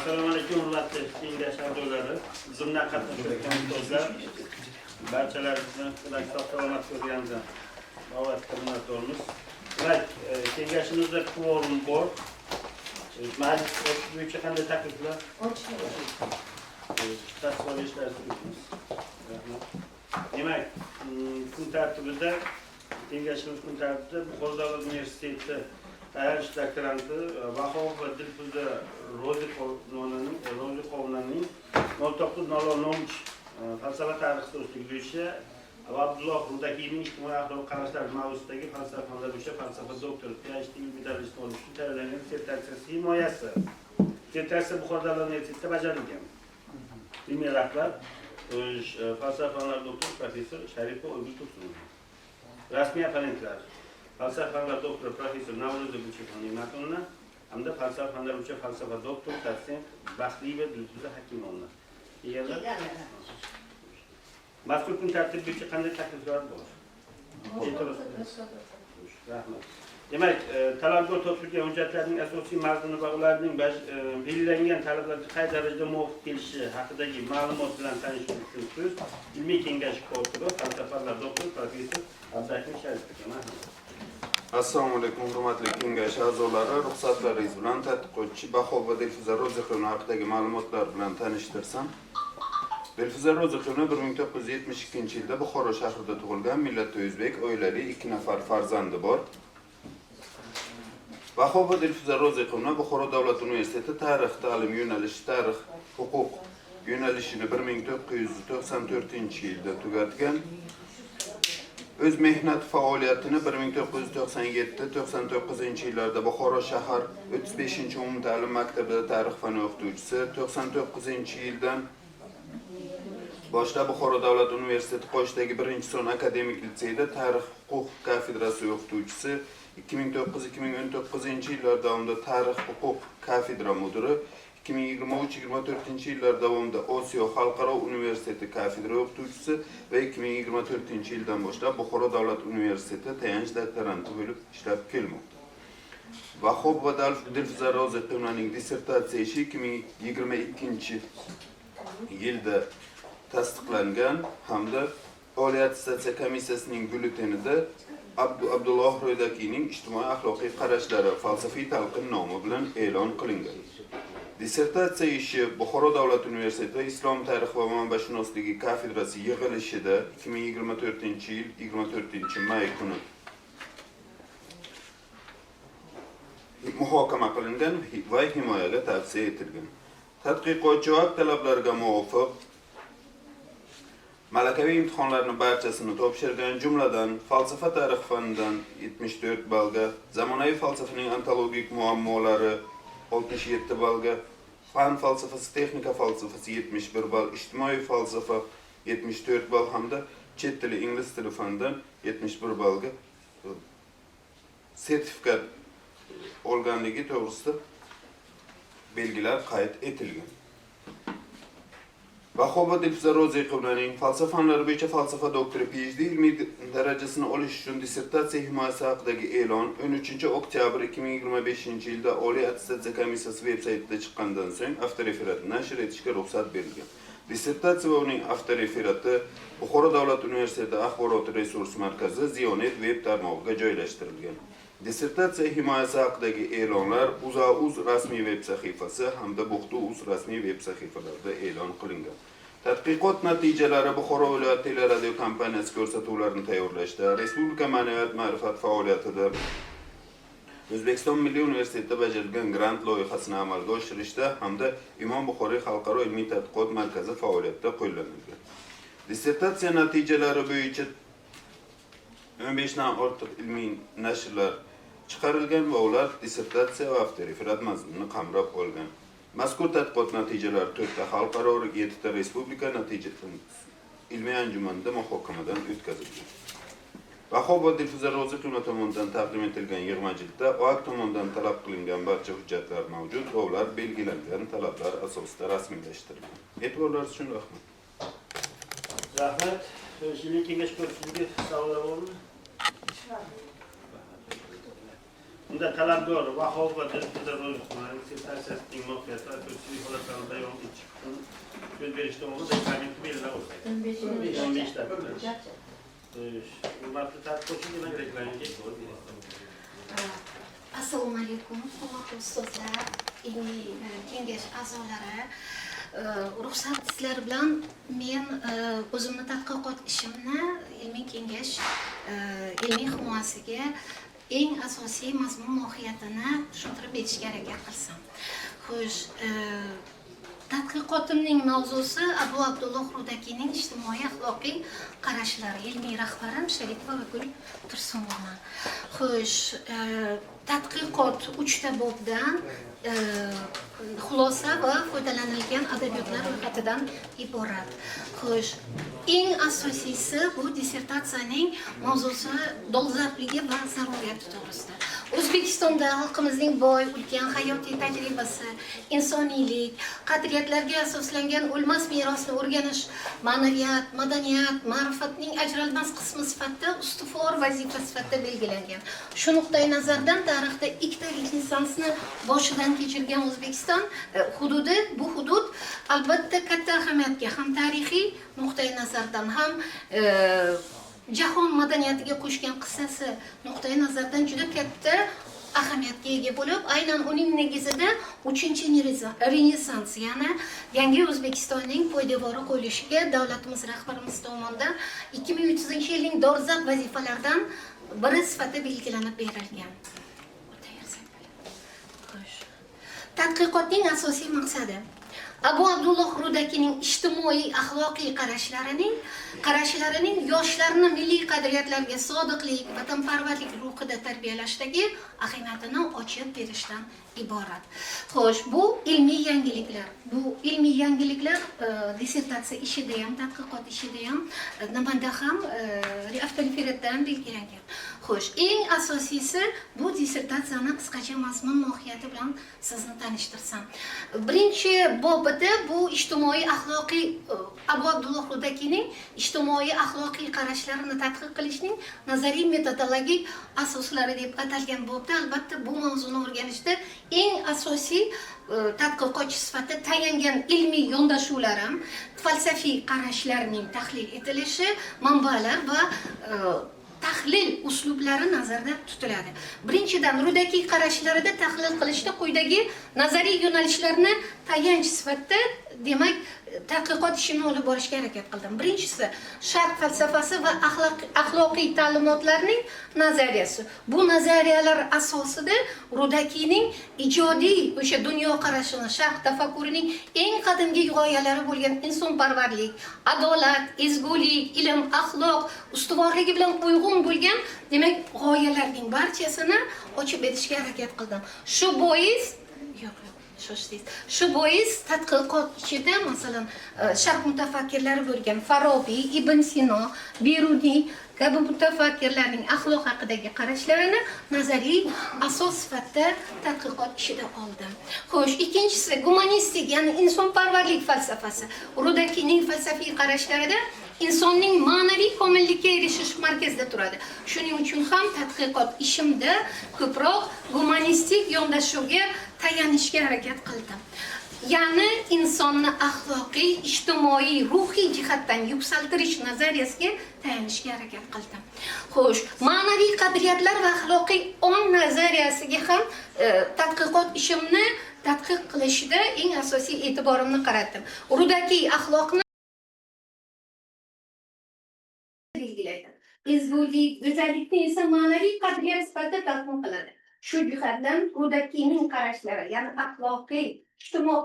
Assalomu alaykum, hurmatli kengash a'zolari, bizimdan qatnashayotgan ustozlar, barchalarimizni tilak salomat ko'rganimizdan navbatda minnatdormiz. Demak, kengashimizda kvorum bor. Majlis bo'yicha qanday takliflar? Tasavvurlar suyamiz. Demak, kun tartibida kengashimiz kun tartibida Buxoro davlat universiteti ayarish doktoranti Vahobov va Dilfuza Ro'ziqovnaning 1903 falsafa tarixi do'stlik bo'yicha va Abdulloh Rudakiyning ijtimoiy axloq qarashlari mavzusidagi falsafa fanlari bo'yicha falsafa doktori, PhD medalist bo'lish uchun tayyorlangan dissertatsiyasi himoyasi. Dissertatsiya Buxoro davlat universitetida bajarilgan. Ilmiy rahbar falsafa fanlari doktori professor Sharipov O'g'il Tursunov. Rasmiy opponentlar falsafa fanlari doktori professor Navro'za Gulchehronning matnini hamda falsafa fanlari bo'yicha falsafa doktori dotsent Baxtliyev Dilfuza Hakimovna. Mazkur kun tartibi bo'yicha qanday takliflar bor? Rahmat. Demak, talabgor topshirgan hujjatlarning asosiy mazmuni va ularning belgilangan talablarga qay darajada muvofiq kelishi haqidagi ma'lumot bilan tanishish uchun so'z ilmiy kengash kotibi falsafalar doktori professor Abdulakim Sharipov. Assalomu alaykum, hurmatli kengash a'zolari, ruxsatlaringiz bilan tadqiqotchi Vahobov va Dilfuza Ro'ziqovna haqidagi ma'lumotlar bilan tanishtirsam. Dilfuza Ro'ziqovna 1972 yilda Buxoro shahrida tug'ilgan, millati o'zbek, oilali, 2 nafar farzandi bor. Vahobov va Dilfuza Ro'ziqovna Buxoro davlat universiteti tarix ta'lim yo'nalishi tarix huquq yo'nalishini 1994-yilda tugatgan. O'z mehnat faoliyatini 1997-99 yillarda Buxoro shahar 35-umumta'lim maktabida tarix fani o'qituvchisi, 99-yildan boshlab Buxoro davlat universiteti qoshidagi 1-son akademik litseyda tarix huquq kafedrasi o'qituvchisi, 2009-2019 yillar davomida tarix huquq kafedra mudiri, 2023-2024 yillar davomida Osiyo xalqaro universiteti kafedra o'qituvchisi va 2024 yildan boshlab Buxoro davlat universiteti tayanch doktoranti bo'lib ishlab kelmoqda. Vahobov va Dilfuza Ro'ziqovnaning dissertatsiya ishi 2022 yilda tasdiqlangan hamda Oliy attestatsiya komissiyasining byulletenida Abdulloh Rudakiyning ijtimoiy axloqiy qarashlari falsafiy talqin nomi bilan e'lon qilingan. Dissertatsiya ishi Buxoro davlat universiteti Islom tarixi va manbashunosligi kafedrasi yig'ilishida 2024-yil 24-may kuni muhokama qilingan va himoyaga tavsiya etilgan. Tadqiqotchi vaqt talablariga muvofiq malakaviy imtihonlarni barchasini topshirgan, jumladan falsafa tarix fanidan 74 ballga, zamonaviy falsafaning ontologik muammolari 67 ballga, fan falsafasi, texnika falsafasi 71 ball, ijtimoiy falsafa 74 ball hamda chet tili, ingliz tili fanidan 71 ballga sertifikat olganligi to'g'risida belgilar qayd etilgan. Vahobov va Dilfuza Ro'ziqovnaning falsafa fanlari bo'yicha falsafa doktori PhD ilmiy darajasini olish uchun dissertatsiya himoyasi haqidagi e'lon 13 oktyabr 2025 yilda Oliy attestatsiya komissiyasi veb-saytida chiqqandan so'ng avtoreferatni nashr etishga ruxsat berilgan. Dissertatsiya va uning avtoreferati Buxoro davlat universiteti axborot resurs markazi Ziyonet web tarmog'iga joylashtirilgan. Dissertatsiya himoyasi haqidagi e'lonlar UzAUz rasmiy web sahifasi hamda Buxtu.uz rasmiy web sahifalarida e'lon qilingan. Tadqiqot natijalari Buxoro viloyat teleradio kompaniyasi ko'rsatuvlarini tayyorlashda, respublika ma'naviyat ma'rifat faoliyatida O'zbekiston Milliy universitetida bajarilgan grant loyihasini amalga oshirishda hamda Imom Buxoriy xalqaro ilmiy tadqiqot markazi faoliyatida qo'llanilgan. Dissertatsiya natijalari bo'yicha 15 dan ortiq ilmiy nashrlar chiqarilgan va ular dissertatsiya va avtoreferat mazmunini qamrab olgan. Mazkur tadqiqot natijalari 4 ta xalqaro, 7 ta respublika ilmiy anjumanida muhokamadan o'tkazilgan. Vahobov va Dilfuza Ro'ziqovna tomonidan taqdim etilgan yig'majildda OAK tomonidan talab qilingan barcha hujjatlar mavjud va ular belgilangan talablar asosida rasmiylashtirilgan. E'tiborlaringiz uchun rahmat. Rahmat. Ilmiy kengash ko'rsatishiga savollar bormi? Unda talabgor Vahobov va Dilfuza Ro'ziqovnaning dissertatsiyasining mohiyati va ko'rsatishiga so'z berish to'g'risida reglamentni belgilab o'tsak. 15 ta. Hurmatli tadqiqotchi, demak reglamentga e'tibor berasiz. Assalomu alaykum, hurmatli ustozlar, ilmiy kengash a'zolari. Ruxsat sizlar bilan men o'zimni tadqiqot ishimni ilmiy kengash ilmiy himoyasiga eng asosiy mazmun mohiyatini tushuntirib berishga harakat qilsam. Xo'sh, tadqiqotimning mavzusi Abu Abdulloh Rudakining ijtimoiy axloqiy qarashlari. Ilmiy rahbarim Sharipova Gul Tursunova. Xo'sh, tadqiqot 3 ta bobdan xulosa va foydalanilgan adabiyotlar ro'yxatidan iborat. Xo'sh, eng asosiysi bu dissertatsiyaning mavzusi dolzarbligi va zaruriyati to'g'risida. O'zbekistonda xalqimizning boy, ulkan hayotiy tajribasi, insoniylik, qadriyatlarga asoslangan o'lmas merosni o'rganish, ma'naviyat, madaniyat, ma'rifatning ajralmas qismi sifatida ustuvor vazifa sifatida belgilangan. Shu nuqtai nazardan tarixda ikkita renesansni boshidan kechirgan O'zbekiston hududi, bu hudud albatta katta ahamiyatga ham tarixiy nuqtai nazardan ham jahon madaniyatiga qo'shgan qissasi nuqtai nazardan juda katta ahamiyatga ega bo'lib, aynan uning negizida 3-Renessans, ya'ni yangi O'zbekistonning poydevori qo'yilishiga davlatimiz rahbarimiz tomonidan 2300-yilning dolzarb vazifalaridan biri sifatida belgilanib berilgan. Tadqiqotning asosiy maqsadi Abu Abdulloh Rudakining ijtimoiy axloqiy qarashlarining yoshlarni milliy qadriyatlarga sodiqlik, vatanparvarlik ruhida tarbiyalashdagi ahamiyatini ochib berishdan iborat. Xo'sh, bu ilmiy yangiliklar. Bu ilmiy yangiliklar dissertatsiya ishida ham, tadqiqot ishida ham, nimada ham avtoritetdan belgilangan. Xo'sh, eng asosiysi bu dissertatsiyani qisqacha mazmun mohiyati bilan sizni tanishtirsam. Birinchi bobida bu ijtimoiy axloqiy Abu Abdulloh Rudakining ijtimoiy axloqiy qarashlarini tadqiq qilishning nazariy metodologik asoslari deb atalgan bobda albatta bu mavzuni o'rganishda eng asosiy tadqiqotchi sifatida tayangan ilmiy yondashuvlarim, falsafiy qarashlarning tahlil etilishi, manbalar va tahlil uslublari nazarda tutiladi. Birinchidan, Rudaki qarashlarida tahlil qilishda quyidagi nazariy yo'nalishlarni tayanch sifatida, demak, tadqiqot ishini olib borishga harakat qildim. Birinchisi, sharq falsafasi va axloqiy ta'limotlarning nazariyasi. Bu nazariyalar asosida Rudakining ijodiy o'sha dunyo qarashini, sharq tafakkurining eng qadimgi g'oyalari bo'lgan insonparvarlik, adolat, ezgulik, ilm, axloq ustuvorligi bilan uyg'un bo'lgan, demak, g'oyalarning barchasini ochib berishga harakat qildim. Shu bois tadqiqot ichida masalan sharq mutafakkirlari bo'lgan Farabiy, Ibn Sino, Beruniy kabi mutafakkirlarning axloq haqidagi qarashlarini nazariy asos sifatida tadqiqot ishida oldim. Xo'sh, ikkinchisi gumanistik, ya'ni insonparvarlik falsafasi. Rudakining falsafiy qarashlarida insonning ma'naviy komillikka erishish markazida turadi. Shuning uchun ham tadqiqot ishimda ko'proq gumanistik yondashuvga tayanishga harakat qildim. Ya'ni insonni axloqiy, ijtimoiy, ruhiy jihatdan yuksaltirish nazariyasiga tayanishga harakat qildim. Xo'sh, ma'naviy qadriyatlar va axloqiy ong nazariyasiga ham tadqiqot ishimni tadqiq qilishda eng asosiy e'tiborimni qaratdim. Rudaki axloqni belgilaydi. Ezgulik, go'zallikni esa ma'naviy qadriyat sifatida talqin qiladi. Shu jihatdan Rudakining qarashlari, ya'ni axloqiy,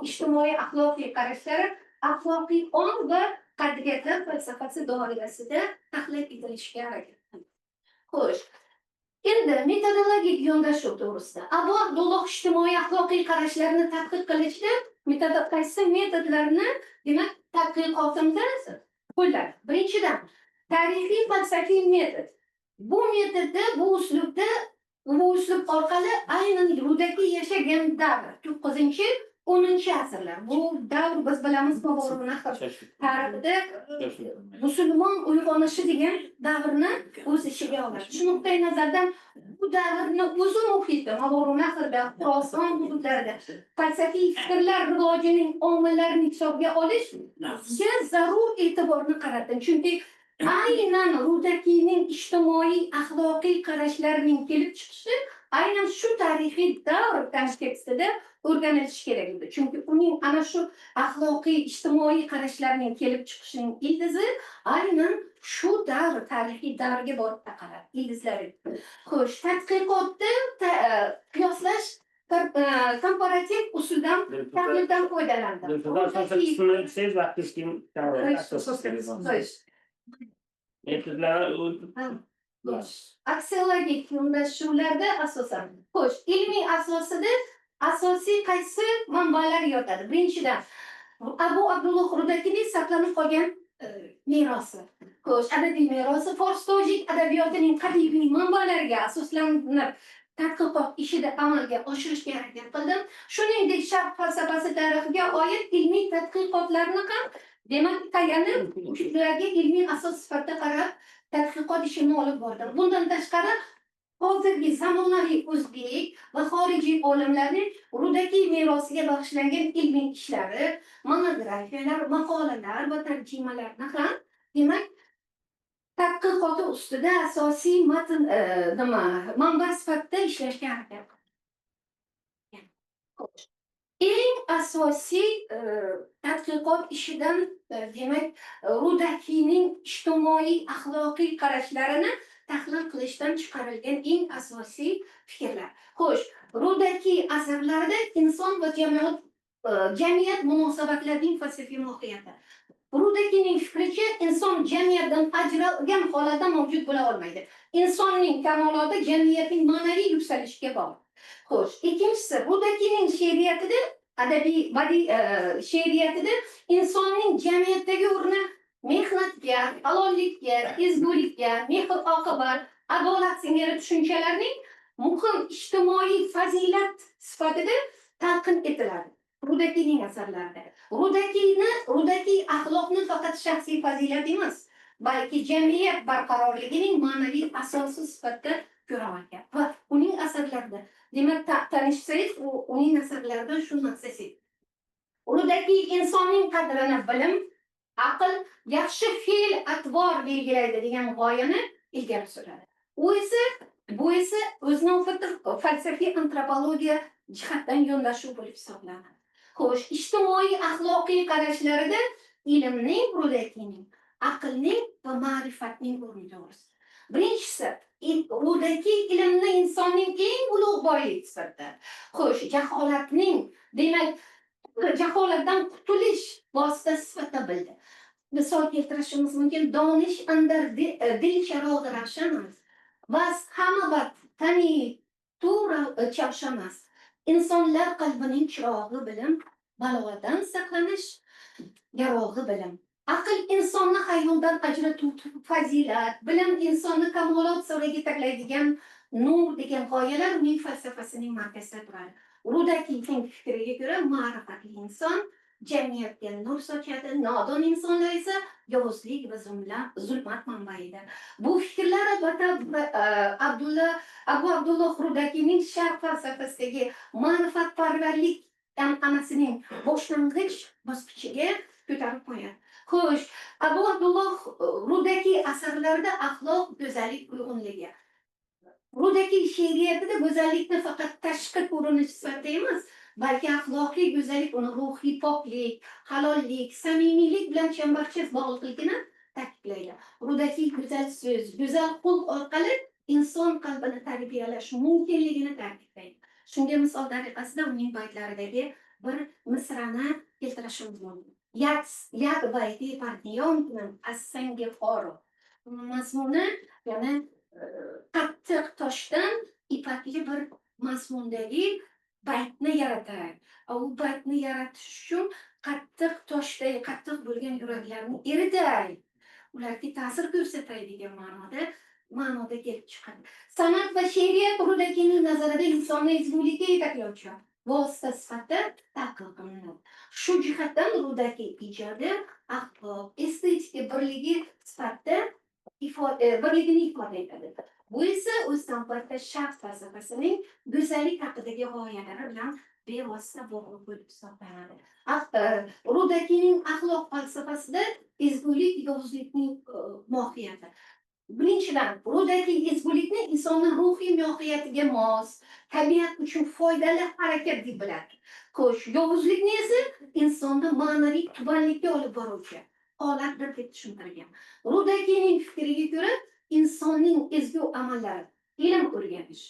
ijtimoiy axloqiy qarashlari axloqiy ong va qadriyatlar falsafasi doirasida tahlil etilishga harakat qildi. Xo'sh, endi metodologik yondashuv to'g'risida Abu Abdulloh ijtimoiy axloqiy qarashlarini tadqiq qilishda qaysi metodlarni, demak, tadqiqotimda qo'lladim. Birinchidan, tarixiy falsafiy metod. Bu metodda, bu uslub orqali aynan Rudaki yashagan davr, 10 asrlar. Bu davr biz bilamiz Bobur Nahr tarixida musulmon uyg'onishi degan davrni o'z ichiga oladi. Shu nuqtai nazardan bu davrni o'zi muhiti Bobur Nahrda, Xuroson hududlarida falsafiy fikrlar rivojining omillarini hisobga olish bizga zarur e'tiborni qaratdi. Chunki aynan Rudakining ijtimoiy axloqiy qarashlarining kelib chiqishi aynan shu tarixiy davr kontekstida o'rganilishi kerak edi. Chunki uning ana shu axloqiy ijtimoiy qarashlarining kelib chiqishining ildizi aynan shu davr tarixiy davrga borib taqaladi. Ildizlari. Xo'sh, tadqiqotda qiyoslash komparativ usuldan tahlildan foydalandi. Aksiologik yondashuvlarda asosan. Xo'sh, ilmiy asosida asosiy qaysi manbalar yotadi? Birinchidan, Abu Abdulloh Rudakining saqlanib qolgan merosi. Xo'sh, adabiy merosi fors-tojik adabiyotining qadimiy manbalariga asoslanib tadqiqot ishida amalga oshirishga harakat qildim. Shuningdek, sharq falsafasi tarixiga oid ilmiy tadqiqotlarni ham demak tayanib, ularga ilmiy asos sifatida qarab tadqiqot ishini olib bordim. Bundan tashqari, hozirgi zamonaviy o'zbek va xorijiy olimlarning Rudakiy merosiga bag'ishlangan ilmiy ishlari, monografiyalar, maqolalar va tarjimalarni ham demak tadqiqoti ustida asosiy matn manba sifatida ishlashga harakat qildim. Eng asosiy tadqiqot ishidan demak Rudakining ijtimoiy axloqiy qarashlarini tahlil qilishdan chiqarilgan eng asosiy fikrlar. Xo'sh, Rudaki asarlarida inson va jamiyat munosabatlarining falsafiy mohiyati. Rudakining fikricha inson jamiyatdan ajralgan holatda mavjud bo'la olmaydi. Insonning kamoloti jamiyatning ma'naviy yuksalishiga bog'liq. Xo'sh, ikkinchisi Rudakining she'riyatida adabiy badiiy she'riyatida insonning jamiyatdagi o'rni mehnatga, halollikka, ezgulikka, mehr-oqibat, adolat singari tushunchalarning muhim ijtimoiy fazilat sifatida talqin etiladi. Rudakining asarlarida. Rudakiy axloqni faqat shaxsiy fazilat emas, balki jamiyat barqarorligining ma'naviy asosi sifatida ko'ra olgan. Va uning asarlarida, demak, tanishsangiz, uning asarlaridan shu narsasi. Rudakiy insonning qadrini bilim, aql, yaxshi fe'l-atvor belgilaydi degan g'oyani ilgari suradi. Bu esa o'zining falsafiy antropologiya jihatdan yondashuv bo'lib hisoblanadi. Xo'sh, ijtimoiy axloqiy qarashlarida ilmning, Rudakining, aqlning va ma'rifatning o'rni to'g'risi. Birinchisi, Rudakiy ilmni insonning eng ulug' boyligi sifatida. Xo'sh, jaholatning, demak, jaholatdan qutulish vositasi sifatida bildi. Misol keltirishimiz mumkin, donish andar dil charog'i ravshanas. Bas hamma tani tura chavshamas. İnsanlar qalbining chirog'i bilim, balodan saqlanish yarog'i bilim. Aql insonni hayvondan ajratuvchi fazilat, bilim insonni kamolot sariga yetaklaydigan nur degan g'oyalar uning falsafasining markazida turadi. Rudakining fikriga ko'ra ma'rifatli inson jamiyatga nur sochadi, nodon insonlar esa yovuzlik va zulmat manbaidir. Bu fikrlar albatta Abu Abdulloh Rudakining sharq falsafasidagi ma'rifatparvarlik an'anasining boshlang'ich bosqichiga ko'tarib qo'yadi. Xo'sh, Abu Abdulloh Rudaki asarlarida axloq, go'zallik uyg'unligi. Rudaki she'riyatida go'zallikni faqat tashqi ko'rinish sifatida emas, balki axloqiy go'zallik uni ruhiy poklik, halollik, samimiylik bilan chambarchas bog'liqligini ta'kidlaydi. Rudaki go'zal so'z, go'zal xulq orqali inson qalbini tarbiyalash mumkinligini ta'kidlaydi. Shunga misol tariqasida uning baytlaridagi bir misrani keltirishimiz mumkin. Yad bayti partiyonkim as-sangi foro. Mazmuni yana qattiq toshdan ipakli bir mazmundagi baytni yaratadi. U baytni yaratish uchun qattiq toshdagi qattiq bo'lgan yuraklarni eritay, ularga ta'sir ko'rsatay degan ma'noda kelib chiqadi. San'at va she'riyat Rudakining nazarida insonni ezgulikka yetaklovchi vosita sifatida talqin qilinadi. Shu jihatdan ruhdagi ijodi axloq, estetika birligi sifatida birligini ifoda etadi. Bu esa o'z navbatida sharq falsafasining go'zallik haqidagi g'oyalari bilan bevosita bog'liq bo'lib hisoblanadi. Rudakining axloq falsafasida ezgulik, yovuzlikning mohiyati. Birinchidan, ruhdagi ezgulikni insonning ruhiy mohiyatiga mos, tabiat uchun foydali harakat deb biladi. Xo'sh, yovuzlikni esa insonda ma'naviy tubanlikka olib boruvchi holatdir deb tushuntirgan. Rudakining fikriga ko'ra, insonning ezgu amallari, ilm o'rganish,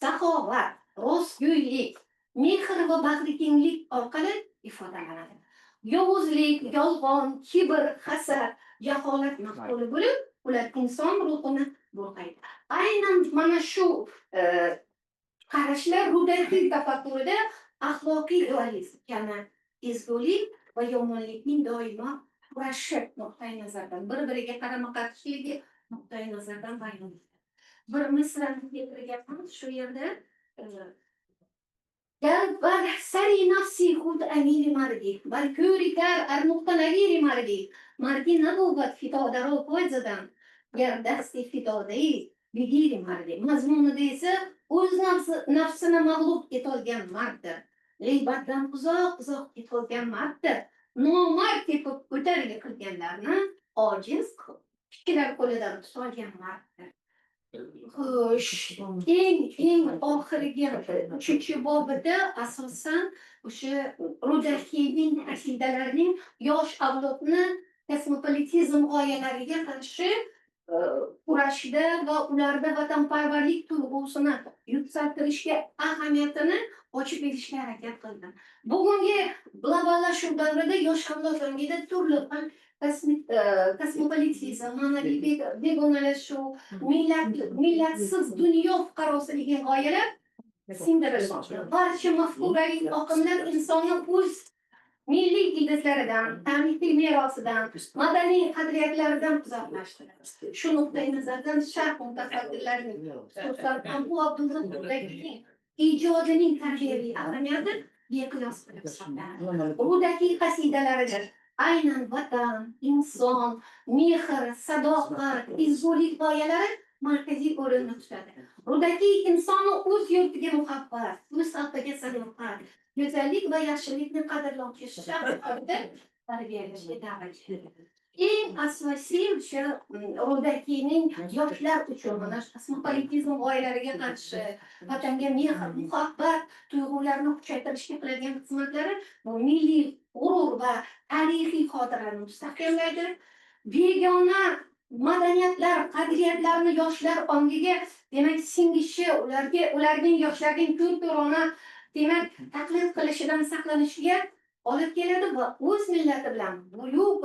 saxovat, rostgo'ylik, mehr va bag'rikenglik orqali ifodalanadi. Yovuzlik, yolg'on, kibr, hasad, jaholat maqoli bo'lib, ular inson ruhini bulg'aydi. Aynan mana shu qarashlar Rudaki tafakkurida axloqiy dualizm, ya'ni ezgulik va yomonlikning doimo kurashi nuqtai nazardan, bir-biriga qarama-qarshiligi nuqtai nazardan bayon etiladi. Bir mislni keltirganman shu yerda bal sari nafsi xud amiri mardi bal ko'rikar ar nuqta nagiri mardi mardi nabubat fitodaro po'zadan ger dasti fitodai bigiri mardi mazmunida esa o'z nafsini mag'lub etolgan marddir. G'iybatdan uzoq etolgan marddir. Nomard tepib ko'targa qilganlarni ojiz kishilar qo'lidan tutolgan marddir. Xo'sh, eng oxirgi 3-bobida asosan o'sha Rudakining aqidalarining yosh avlodni kosmopolitizm g'oyalariga qarshi kurashda va ularda vatanparvarlik tuyg'usini yuksaltirishga ahamiyatini ochib berishga harakat qildi. Bugungi globallashuv davrida yosh avlod ongida turli kosmopolitizm, ma'naviy begonalashuv, millatsiz dunyo fuqarosiligi g'oyalar singdirilmoqda. Barcha mafkuraviy oqimlar insonni o'z milliy ildizlaridan, tarixiy merosidan, madaniy qadriyatlaridan uzoqlashtiradi. Shu nuqtai nazardan sharq mutafakkirlarining, xususan Abu Abdulloh Rudakining ijodining tarbiyaviy ahamiyati beqiyos bo'lib hisoblanadi. Rudaki qasidalaridir. Aynan vatan, inson, mehr, sadoqat, ezgulik g'oyalari markaziy o'rinni tutadi. Rudaki insonni o'z yurtiga muhabbat, o'z xalqiga sadoqat, go'zallik va yaxshilikni qadrlovchi shaxslarga tarbiyalashga da'vat etadi. Eng asosiy o'sha Rudakining yoshlar uchun mana kosmopolitizm g'oyalariga qarshi vatanga mehr, muhabbat tuyg'ularini kuchaytirishga qiladigan xizmatlari bu milliy g'urur va tarixiy xotirani mustahkamlaydi. Begona madaniyatlar, qadriyatlarni yoshlar ongiga demak singishi, ularning yoshlarning ko'rona demak taqlid qilishidan saqlanishiga olib keladi va o'z millati bilan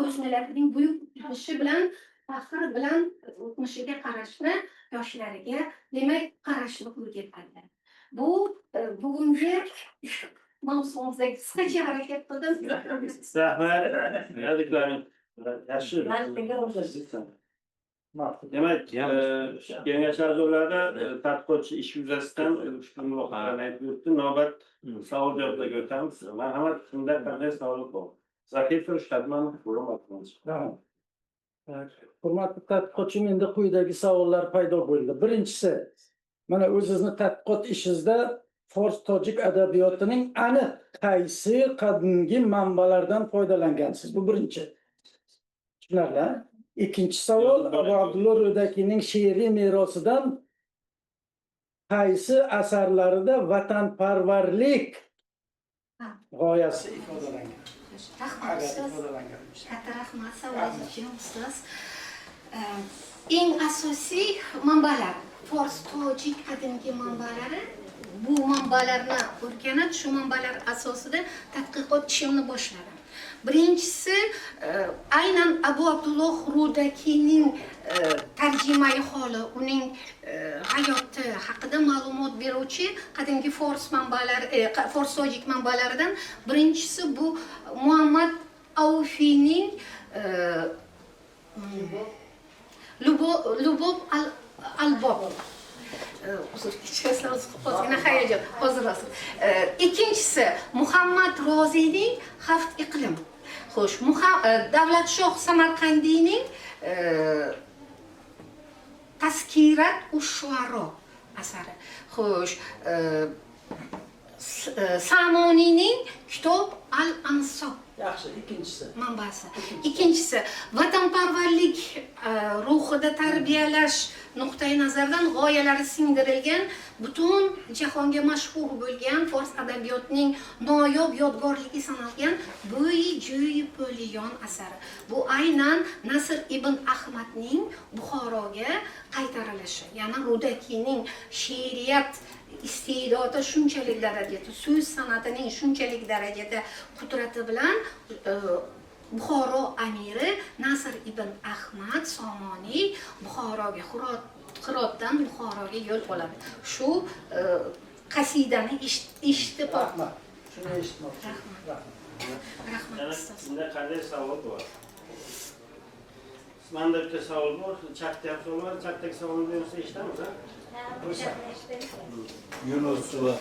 o'z millatining buyuk o'tmishi bilan faxr bilan o'tmishiga qarashni yoshlariga demak qarashni o'rgatadi. Bu bugungi mavzumuzdagi qisqacha harakat qildim. Rahmat. Yaxshi. Demak, kengash a'zolari tadqiqotchi ish yuzasidan ushbu muloqotlarni aytib o'tdi. Navbat savol-javoblarga o'tamiz. Marhamat, shunda qanday savol bor? Zakir Firishtatman, Hurmatli tadqiqotchi, menda quyidagi savollar paydo bo'ldi. Birinchisi, mana o'zingizni tadqiqot ishingizda fors tojik adabiyotining aniq qaysi qadimgi manbalardan foydalangansiz? Bu birinchi. Tushunarli. Ikkinchi savol, Abu Abdulloh Rudakining she'riy merosidan qaysi asarlarida vatanparvarlik g'oyasi ifodalangan? Katta rahmat savolingiz uchun ustoz. Eng asosiy manbalar fors tojik qadimgi manbalari. Bu manbalarni o'rganib, shu manbalar asosida tadqiqot ishimni boshladim. Birinchisi aynan Abu Abdulloh Rudakining tarjimai holi, uning hayoti haqida ma'lumot beruvchi qadimgi fors manbalari, fors tojik manbalaridan birinchisi bu Muhammad Avfining Lubob al-Bob. uzr kechirasiz, ozgina hayajon, hozir hozir. Ikkinchisi Muhammad Roziyning Haft iqlim. Xo'sh, Davlatshoh Samarqandiyning Taskirat ush-shuaro asari. Xo'sh, Samoniyning Kitob al-Ansob Yaxshi, ikkinchisi. manbasi. Ikkinchisi vatanparvarlik ruhida tarbiyalash nuqtai nazaridan g'oyalari singdirilgan, butun jahonga mashhur bo'lgan fors adabiyotining noyob yodgorligi sanalgan Bo'yi-Jo'yi Poliyon asari. Bu aynan Nasr ibn Ahmadning Buxoroga qaytarilishi, ya'ni Rudakining she'riyat iste'dodi shunchalik darajada, so'z san'atining shunchalik darajada qudrati bilan Buxoro amiri Nasr ibn Ahmad Somoniy Buxoroga Hirotdan Buxoroga yo'l oladi. Shu qasidani eshitib Rahmat. Shuni eshitmoqchi. Rahmat ustoz. Bunda qanday savol bor? Manda bitta savol bor, chatda ham savol bor, chatdagi savolni bersa eshitamiz, ha? Yunus va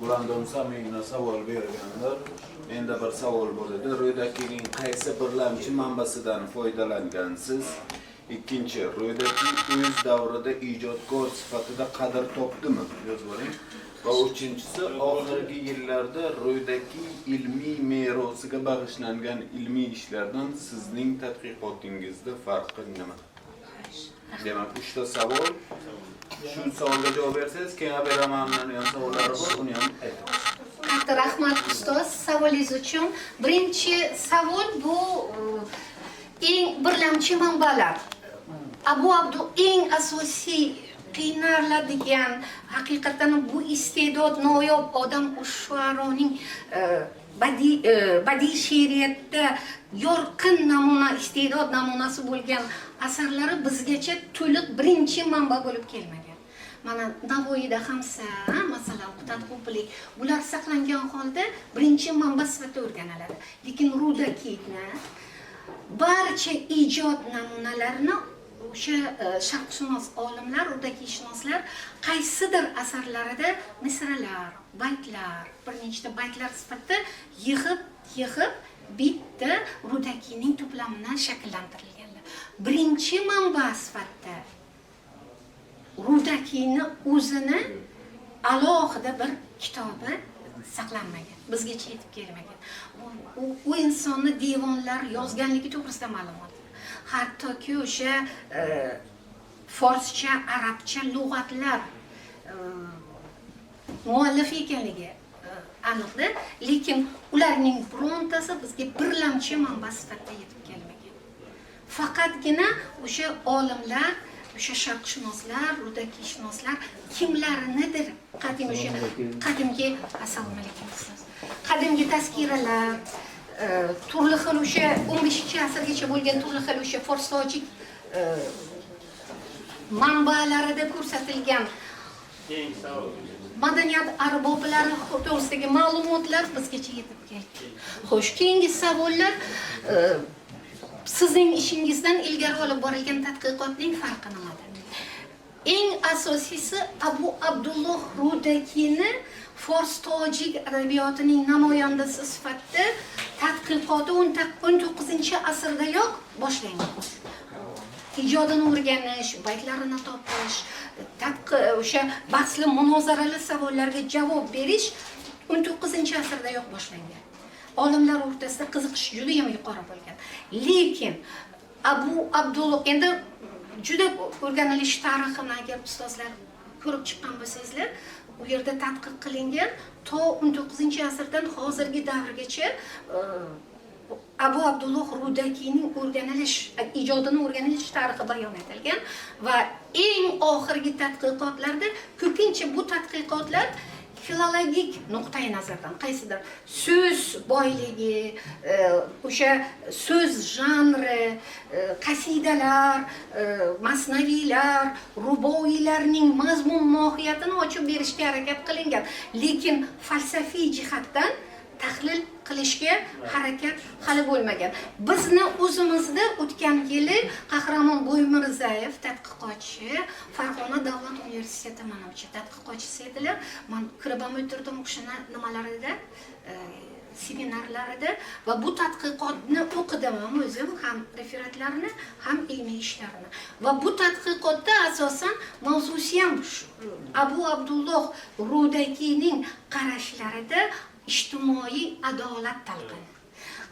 Gulandom Samiyna savol berganlar. Menda bir savol bor edi. Ro'ydakining qaysi birlamchi manbasidan foydalangansiz? Ikkinchi, Ro'ydaki o'z davrida ijodkor sifatida qadr topdimi? Yozib oling. Va uchinchisi, oxirgi yillarda Ro'ydaki ilmiy merosiga bag'ishlangan ilmiy ishlardan sizning tadqiqotingizda farqi nima? Demak, 3 ta savol. Shu savolga javob bersangiz, keyin beramanlarning ham savollari bor, uni ham aytamiz. Katta rahmat ustoz savolingiz uchun. Birinchi savol bu eng birlamchi manbalar. Abu Abdu eng asosiy qiynaladigan, haqiqatan bu iste'dod noyob odam ush-shuaroning badiiy she'riyatda yorqin namuna, iste'dod namunasi bo'lgan asarlari bizgacha to'liq birinchi manba bo'lib kelmagan. Mana Navoiyda Hamsa, masalan, Qutat Qo'pilik, bular saqlangan holda birinchi manba sifatida o'rganiladi. Lekin Rudakiyni barcha ijod namunalarini o'sha sharqshunos olimlar, Rudakiyshnoslar qaysidir asarlarida misralar, baytlar, bir nechta baytlar sifatida yig'ib bitta Rudakiyning to'plamidan shakllantirilganlar. Birinchi manba sifatida Rudakiyni o'zini alohida bir kitobi saqlanmagan, bizgacha yetib kelmagan. U insonni devonlar yozganligi to'g'risida ma'lumot. Hattoki o'sha forscha, arabcha lug'atlar muallif ekanligi aniqda, lekin ularning birontasi bizga birlamchi manba sifatida yetib kelmagan. Faqatgina o'sha olimlar, o'sha sharqshunoslar, Rudakiyshnoslar kimlarnidir qadimgi assalomu alaykum ustoz. Qadimgi taskiralar, turli xil o'sha 15-asrgacha bo'lgan turli xil o'sha fors tojik manbalarida ko'rsatilgan madaniyat arboblari to'g'risidagi ma'lumotlar bizgacha yetib keldi. Xo'sh, keyingi savollar sizning ishingizdan ilgari olib borilgan tadqiqotning farqi nimada? Eng asosiysi Abu Abdulloh Rudakiyni fors tojik adabiyotining namoyandasi sifatida tadqiqoti 19-asrdayoq boshlangan. Ijodini o'rganish, baytlarini topish, o'sha bahsli munozarali savollarga javob berish 19-asrdayoq boshlangan. Olimlar o'rtasida qiziqish juda ham yuqori bo'lgan. Lekin Abu Abdulloh endi juda o'rganilish tarixini agar ustozlar ko'rib chiqqan bo'lsangizlar, u yerda tadqiq qilingan to 19-asrdan hozirgi davrgacha Abu Abdulloh Rudakiyning ijodini o'rganilish tarixi bayon etilgan va eng oxirgi tadqiqotlarda ko'pincha bu tadqiqotlar filologik nuqtai nazardan qaysidir so'z boyligi, o'sha so'z janri, qasidalar, masnaviylar, ruboiylarning mazmun mohiyatini ochib berishga harakat qilingan. Lekin falsafiy jihatdan tahlil qilishga harakat hali bo'lmagan. Bizni o'zimizda o'tgan yili Qahramon Boymirzayev tadqiqotchi, Farg'ona davlat universiteti manimcha tadqiqotchisi edilar. Men kirib ham o'tirdim o'shana nimalarida, seminarlarida va bu tadqiqotni o'qidim ham o'zim, ham referatlarini, ham ilmiy ishlarini. Va bu tadqiqotda asosan mavzusi ham Abu Abdulloh Rudakining qarashlarida ijtimoiy adolat talqini.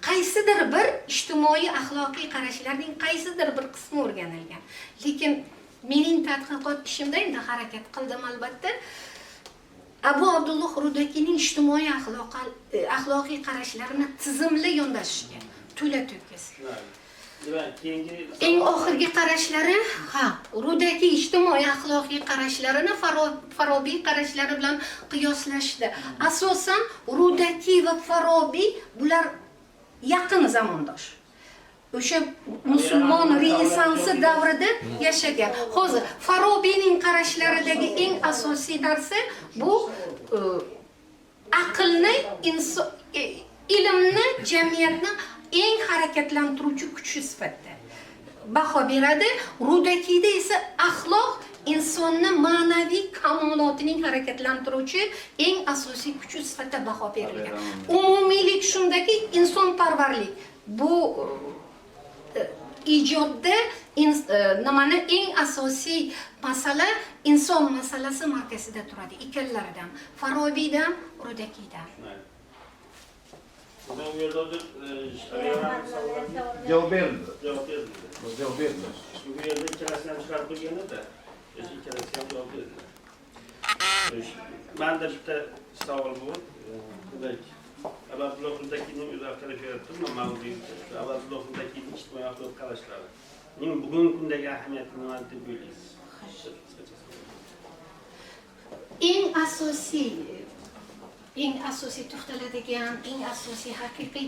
Qaysidir bir ijtimoiy axloqiy qarashlarning qaysidir bir qismi o'rganilgan. Lekin mening tadqiqot ishimda endi harakat qildim albatta. Abu Abdulloh Rudakining ijtimoiy axloqiy qarashlarini tizimli yondashishga to'la to'kis. Eng oxirgi qarashlari, Rudaki ijtimoiy axloqiy qarashlarini Farobiy qarashlari bilan qiyoslashdi. Asosan Rudaki va Farobiy bular yaqin zamondosh. O'sha musulmon renessansi davrida yashagan. Hozir Farobiyning qarashlaridagi eng asosiy narsa bu aqlni, ilmni, jamiyatni eng harakatlantiruvchi kuchi sifatida baho beradi. Rudakiyda esa axloq insonni ma'naviy kamolotining harakatlantiruvchi eng asosiy kuchi sifatida baho berilgan. Umumiylik shundaki, insonparvarlik bu ijodda nimani eng asosiy masala inson masalasi markazida turadi. Ikkalaridan, Farobiydan, Rudakiydan. Javob berdi. Javob berdi. Shu yerda ikkalasini ham chiqarib qo'ygan-da. Ikkalasi ham javob berdi. Menda bitta savol bor. Abdulloh Rudakining o'zi haqida gapirdim, mavzu Abdulloh Rudakining ijtimoiy axloq qarashlari. Bugungi kundagi ahamiyati nima deb o'ylaysiz? Eng asosiy to'xtaladigan, eng asosiy haqiqiy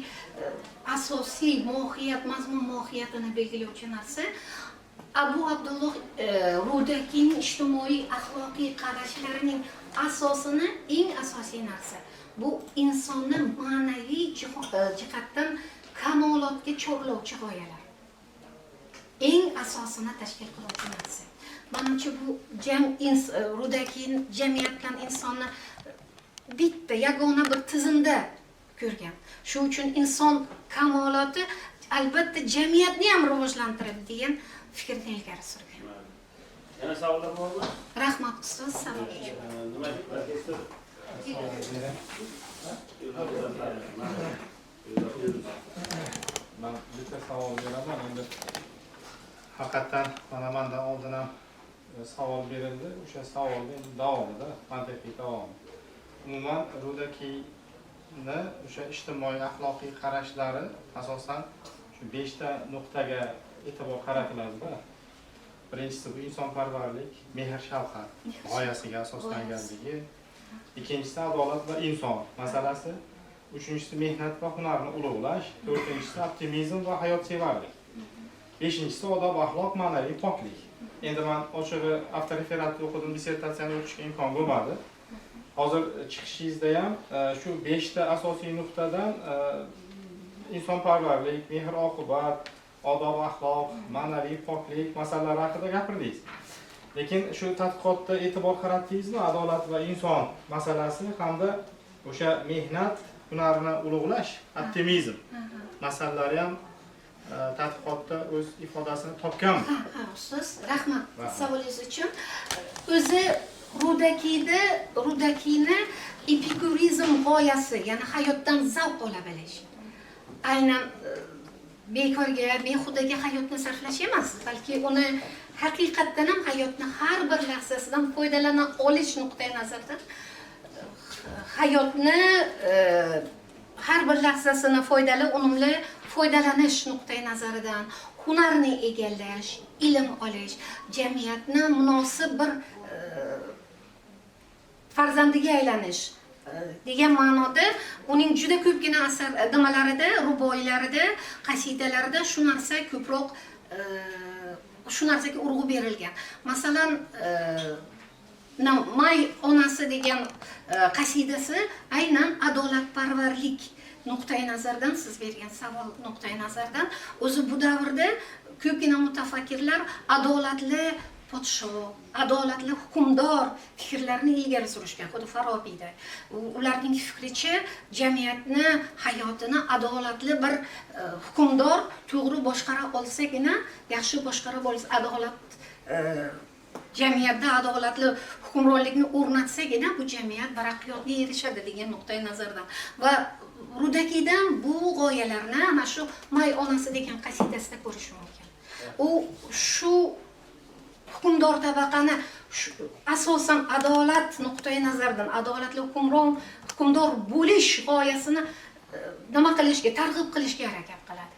asosiy mohiyat, mazmun mohiyatini belgilovchi narsa Abu Abdulloh Rudakining ijtimoiy axloqiy qarashlarining asosini eng asosiy narsa bu insonni ma'naviy jihatdan kamolotga chorlovchi g'oyalar. Eng asosini tashkil qiluvchi narsa. Menimcha bu Rudakiy jamiyat bilan insonni bitta yagona bir tizimda ko'rgan. Shu uchun inson kamoloti albatta jamiyatni ham rivojlantiradi degan fikrni ilgari surgan. Yana savollar bormi? Rahmat ustoz, savol uchun. Nima deb professor? Ben bitta savol beraman. Endi haqiqatan mana mendan oldin ham savol berildi. O'sha savolning davomida, mantiqiy davomi. Umuman Rudakiyni o'sha ijtimoiy axloqiy qarashlari asosan shu 5 ta nuqtaga e'tibor qaratiladi-da. Birinchisi bu insonparvarlik, mehr shafqat g'oyasiga asoslanganligi. Ikkinchisi adolat va inson masalasi. Uchinchisi mehnat va hunarni ulug'lash. To'rtinchisi optimizm va hayotsevarlik. Beshinchisi odob, axloq, ma'naviy poklik. Endi men ochig'i avtoreferatni o'qidim, dissertatsiyani o'qishga imkon bo'lmadi. Hozir chiqishingizda ham shu 5 ta asosiy nuqtadan insonparvarlik, mehr oqibat, odob, axloq, ma'naviy poklik masalalari haqida gapirdingiz. Lekin shu tadqiqotda e'tibor qaratdingizmi? Adolat va inson masalasi hamda o'sha mehnat hunarini ulug'lash, optimizm masalalari ham tadqiqotda o'z ifodasini topganmi? Ha, ustoz, rahmat savolingiz uchun. O'zi Rudakiyni epikurizm g'oyasi, ya'ni hayotdan zavq ola bilish. Aynan bekorga, behudaga hayotni sarflash emas, balki uni haqiqatdan ham hayotni har bir lahzasidan foydalana olish nuqtai nazaridan hayotni har bir lahzasini foydali, unumli foydalanish nuqtai nazaridan hunarni egallash, ilm olish, jamiyatni munosib bir farzandiga aylanish degan ma'noda uning juda ko'pgina asar nimalarida, ruboiylarida, qasidalarida shu narsa ko'proq shu narsaga urg'u berilgan. Masalan, May onasi degan qasidasi aynan adolatparvarlik nuqtai nazardan, siz bergan savol nuqtai nazardan, o'zi bu davrda ko'pgina mutafakkirlar adolatli podsho, adolatli hukmdor fikrlarini ilgari surishgan, xuddi Farobiyda. Ularning fikricha jamiyatni, hayotini adolatli bir hukmdor to'g'ri boshqara olsagina, yaxshi boshqara bo'lsa, adolat jamiyatda adolatli hukmronlikni o'rnatsagina bu jamiyat taraqqiyotga erishadi degan nuqtai nazardan. Va Rudakidan bu g'oyalarni ana shu May onasi degan qasidasida ko'rish mumkin. U shu hukmdor tabaqani asosan adolat nuqtai nazardan, adolatli hukmdor bo'lish g'oyasini nima qilishga, targ'ib qilishga harakat qiladi.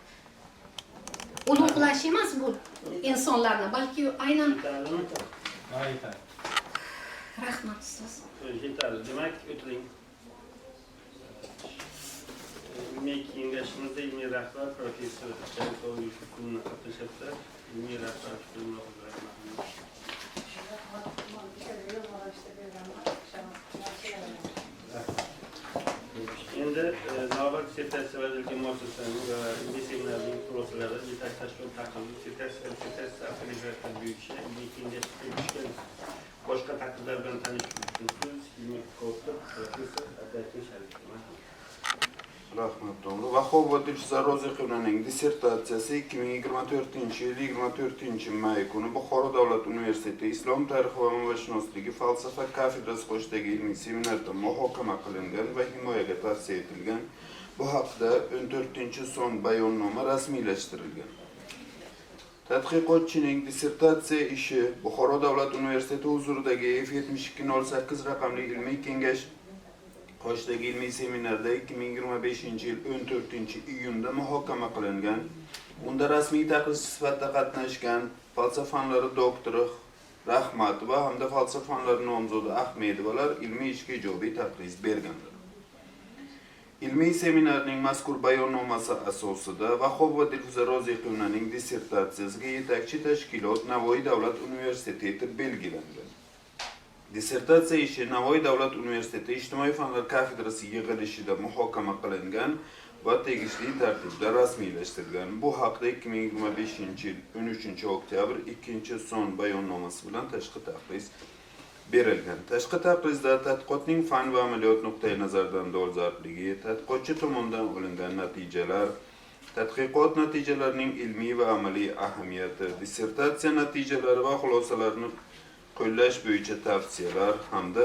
Ulug'lash emas bu insonlarni, balki aynan rahmat siz. Yetarli. Demak, o'tiring. Ilmiy kengashimizda ilmiy rahbar professor Jalkov Yusufovni qatnashyapti. Ilmiy rahbar endi navbat dissertatsiya vazirligi muassasasining va ilmiy seminarning xulosalari yetakchi tashkilot taqdirida dissertatsiya apellyatsiya bo'yicha ilmiy kengash tuzishgan boshqa taqdirlar bilan tanishish uchun siz ilmiy ko'rib professor Abdulaziz Sharipov. Rahmat to'g'ri. Vahobov Dilshod Ro'ziqovning dissertatsiyasi 2024-yil 24-may kuni Buxoro davlat universiteti Islom tarixi va mavanshunosligi falsafa kafedrasi qo'shidagi ilmiy seminarda muhokama qilingan va himoyaga tavsiya etilgan. Bu haqda 14-son bayonnoma rasmiylashtirilgan. Tadqiqotchining dissertatsiya ishi Buxoro davlat universiteti huzuridagi F7208 raqamli ilmiy kengash qo'shidagi ilmiy seminarda 2025-yil 14-iyunda muhokama qilingan. Unda rasmiy taqdirchi sifatida qatnashgan falsafa fanlari doktori Rahmatova hamda falsafa fanlari nomzodi Ahmedovalar ilmiy ishga ijobiy taqriz berganlar. Ilmiy seminarning mazkur bayonnomasi asosida Vahobov Dilshod Ro'ziqovning dissertatsiyasiga yetakchi tashkilot Navoiy davlat universiteti etib belgilangan. Dissertatsiya ishi Navoiy davlat universiteti ijtimoiy fanlar kafedrasi yig'ilishida muhokama qilingan va tegishli tartibda rasmiylashtirilgan. Bu haqda 2025-yil 13-oktyabr 2-son bayonnomasi bilan tashqi taqriz berilgan. Tashqi taqrizda tadqiqotning fan va amaliyot nuqtai nazaridan dolzarbligi, tadqiqotchi tomonidan olingan natijalar, tadqiqot natijalarining ilmiy va amaliy ahamiyati, dissertatsiya natijalari va xulosalarini qo'llash bo'yicha tavsiyalar hamda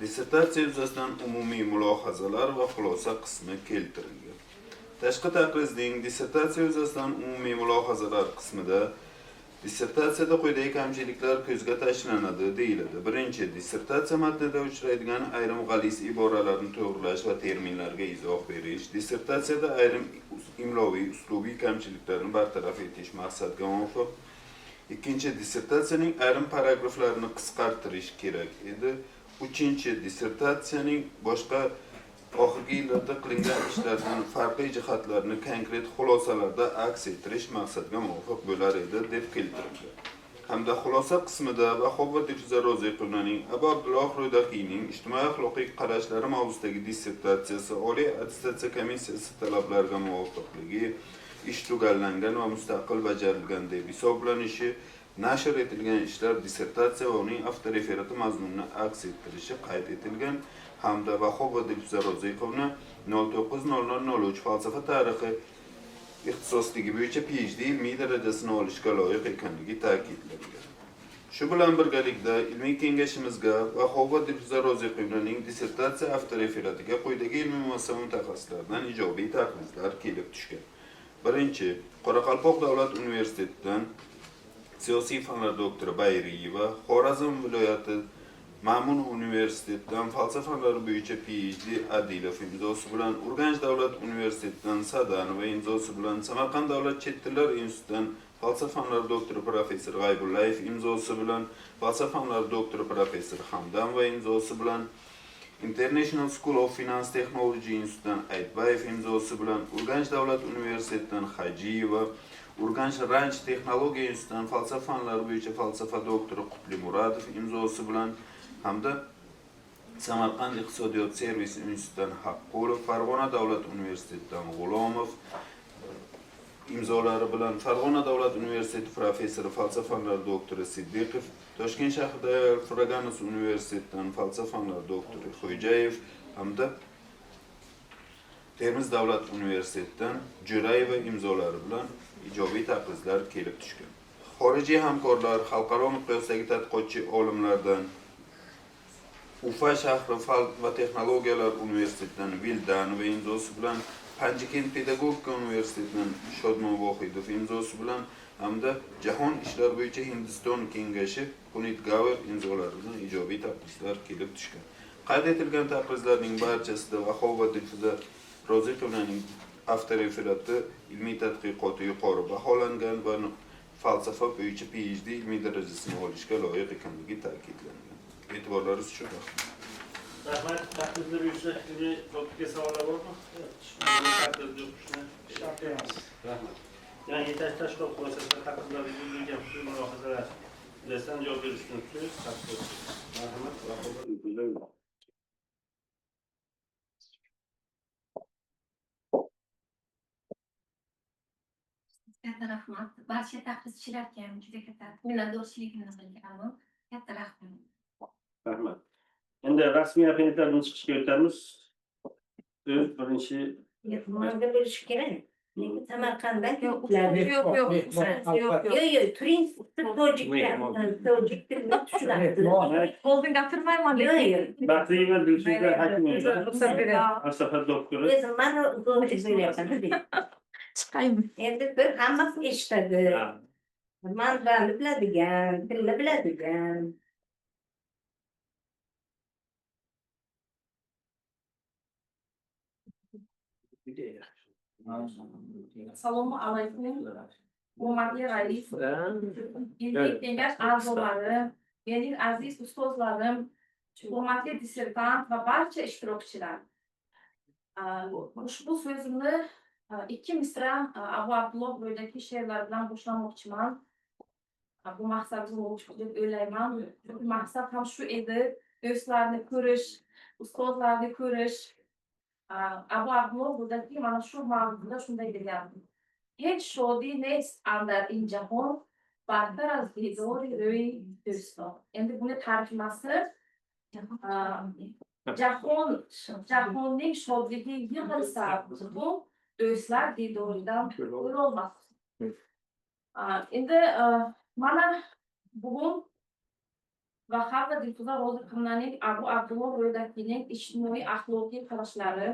dissertatsiya yuzasidan umumiy mulohazalar va xulosa qismi keltirilgan. Tashqi taqrizning dissertatsiya yuzasidan umumiy mulohazalar qismida dissertatsiyada quyidagi kamchiliklar ko'zga tashlanadi deyiladi. Birinchi, dissertatsiya matnida uchraydigan ayrim g'aliz iboralarni to'g'rilash va terminlarga izoh berish, dissertatsiyada ayrim imloviy, uslubiy kamchiliklarni bartaraf etish maqsadga muvofiq. Ikkinchi, dissertatsiyaning ayrim paragraflarini qisqartirish kerak edi. Uchinchi, dissertatsiyaning boshqa oxirgi yillarda qilingan ishlardan farqli jihatlarni konkret xulosalarda aks ettirish maqsadga muvofiq bo'lar edi deb keltirildi. Hamda xulosa qismida Vahobov Dilshod Ro'ziqovning Abu Abdulloh Rudakiyning ijtimoiy axloqiy qarashlari mavzusidagi dissertatsiyasi Oliy attestatsiya komissiyasi talablariga muvofiqligi ish tugallangan va mustaqil bajarilgan deb hisoblanishi, nashr etilgan ishlar dissertatsiya va uning avtoreferati mazmunini aks ettirishi qayd etilgan hamda Vahobov Dilshod Ro'ziqovni 09.00.03 falsafa tarixi ixtisosligi bo'yicha PhD ilmiy darajasini olishga loyiq ekanligi ta'kidlangan. Shu bilan birgalikda ilmiy kengashimizga Vahobov Dilshod Ro'ziqovning dissertatsiya avtoreferatiga quyidagi ilmiy muassasa mutaxassislaridan ijobiy taqrizlar kelib tushgan. Birinchi, Qoraqalpoq davlat universitetidan siyosiy fanlar doktori Bayriyeva, Xorazm viloyati Ma'mun universitetidan falsafa fanlari bo'yicha PhD Adilov imzosi bilan, Urganch davlat universitetidan Sadanova imzosi bilan, Samarqand davlat chet tillar institutidan falsafa fanlari doktori professor G'aybullayev imzosi bilan, falsafa fanlari doktori professor Hamdamova imzosi bilan, International School of Finance Technology institutidan Aytbayev imzosi bilan Urganch davlat universitetidan Hajiyeva, Urganch Ranch texnologiya institutidan falsafa fanlari bo'yicha falsafa doktori Qutlimuradov imzosi bilan hamda Samarqand iqtisodiyot servis institutidan Haqqulov, Farg'ona davlat universitetidan G'ulomov imzolari bilan Farg'ona davlat universiteti professori falsafa fanlari doktori Siddiqov, Toshkent shahrida Fraganos universitetidan falsafa fanlari doktori Xo'jayev hamda Termiz davlat universitetidan Jo'rayeva imzolari bilan ijobiy taqrizlar kelib tushgan. Xorijiy hamkorlar, xalqaro miqyosdagi tadqiqotchi olimlardan Ufa shahri fan va texnologiyalar universitetidan Vildanova imzosi bilan Panjikent pedagogika universitetidan Shodmon Vohidov imzosi bilan hamda Jahon ishlar bo'yicha Hindiston kengashi Punit Gaver imzolari bilan ijobiy taqrizlar kelib tushgan. Qayd etilgan taqrizlarning barchasida Vaho va Dilfuza Roziqovaning avtoreferati ilmiy tadqiqoti yuqori baholangan va falsafa bo'yicha PhD ilmiy darajasini olishga loyiq ekanligi ta'kidlangan. E'tiborlaringiz uchun rahmat. Rahmat. Taqdirlar bo'yicha to'pga savollar bormi? Rahmat. Yani yetakchi tashkilot muassasasi taqdirlari yuzlangan shu mulohazalar yuzasidan javob berish uchun marhamat. Katta rahmat. Barcha taqrizchilarga ham juda katta minnatdorchiligimni bildiraman. Katta rahmat. Rahmat. Endi rasmiy apparatlardan chiqishga o'tamiz. Birinchi Manga berish kerak. Lekin Samarqandda Yo'q, turing tojik tilini tushunadi. Oldin gapirmayman lekin. Baxtiyor Dilfuza Hakimova, Ruxsat bering. falsafa doktori. O'zim mana tojik bo'lyapman. Chiqaymi? Endi bir hammasi eshitadi. Manbani biladigan, tilni biladigan. Assalomu alaykum. Hurmatli rais, ilmiy kengash a'zolari, mening aziz ustozlarim, hurmatli dissertant va barcha ishtirokchilar. Ushbu so'zimni ikki misra Abu Abdulloh bo'yidagi she'rlar bilan boshlamoqchiman. Bu maqsadimiz bo'lmoqchi deb o'ylayman. Chunki maqsad ham shu edi, do'stlarni ko'rish, ustozlarni ko'rish. Abu Abdulloh bo'yidagi mana shu mavzuda shunday degan. Hech shodi nest andar in jahon bartar az didori ro'y do'ston. Endi buni tarjimasi jahonning shodligi yig'ilsa, bu do'stlar didoridan o'rolmas. Endi mana bugun Vahab va Dilfuza Roziqovaning Abu Abdulloh Ro'ydakining ijtimoiy axloqiy qarashlari,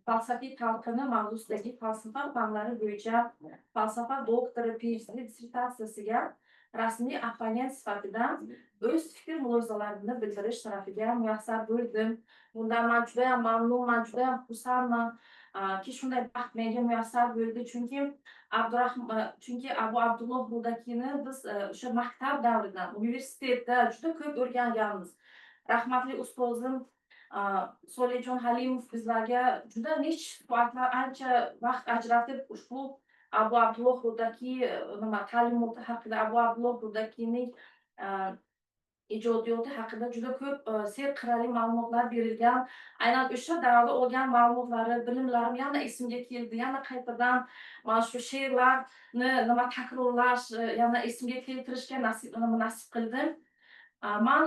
falsafiy talqini mavzusidagi falsafa fanlari bo'yicha falsafa doktori PhD dissertatsiyasiga rasmiy opponent sifatida o'z fikr mulozalarimni bildirish sharafiga muyassar bo'ldim. Bundan men juda ham mamnunman, juda ham xursandman ki shunday baxt menga muyassar bo'ldi. Chunki Abu Abdulloh Ro'ydakini biz o'sha maktab davridan, universitetda juda ko'p o'rganganmiz. Rahmatli ustozim Solijon Halimov bizlarga juda suhbatlar, ancha vaqt ajratib ushbu Abu Abdulloh Ro'ydaki ta'limoti haqida, Abu Abdulloh Ro'ydakining ijodiyoti haqida juda ko'p serqirrali ma'lumotlar berilgan. Aynan o'sha davrda olgan ma'lumotlari, bilimlarim yana esimga keldi. Yana qaytadan mana shu she'rlarni takrorlash, yana esimga keltirishga nasib qildim. Men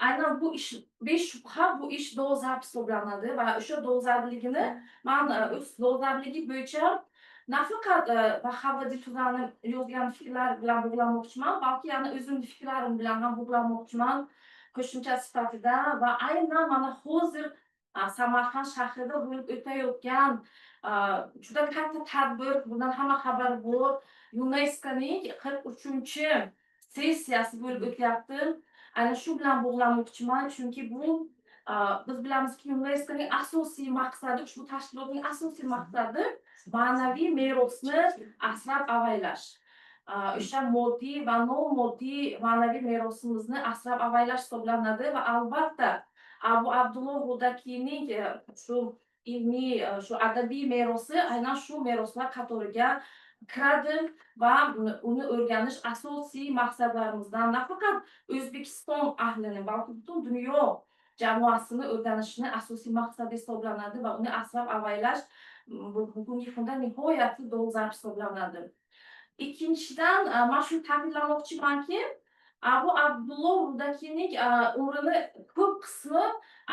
aynan bu ish beshubha bu ish dolzarb hisoblanadi va o'sha dolzarbligini men o'z dolzarbligi bo'yicha nafaqat Vahab va Dilfuzani yozgan fikrlar bilan bog'lamoqchiman, balki yana o'zimning fikrlarim bilan ham bog'lamoqchiman qo'shimcha sifatida va aynan mana hozir Samarqand shahrida bo'lib o'tayotgan juda katta tadbir, bundan hamma xabar bor. UNESCOning 43-sessiyasi bo'lib o'tyapti. Ana shu bilan bog'lamoqchiman, chunki bu biz bilamizki, UNESCOning asosiy maqsadi, ushbu tashkilotning asosiy maqsadi ma'naviy merosni asrab avaylash. O'sha moddiy va nomoddiy ma'naviy merosimizni asrab avaylash hisoblanadi va albatta Abu Abdulloh Rudakiyning shu ilmiy shu adabiy merosi aynan shu meroslar qatoriga kiradi va uni o'rganish asosiy maqsadlarimizdan nafaqat O'zbekiston ahlini, balki butun dunyo jamoasini o'rganishni asosiy maqsadi hisoblanadi va uni asrab-avaylash bugungi kunda nihoyatda dolzarb hisoblanadi. Ikkinchidan, man shuni ta'kidlamoqchimanki, Abu Abdulloh Rudakiyning umrini ko'p qismi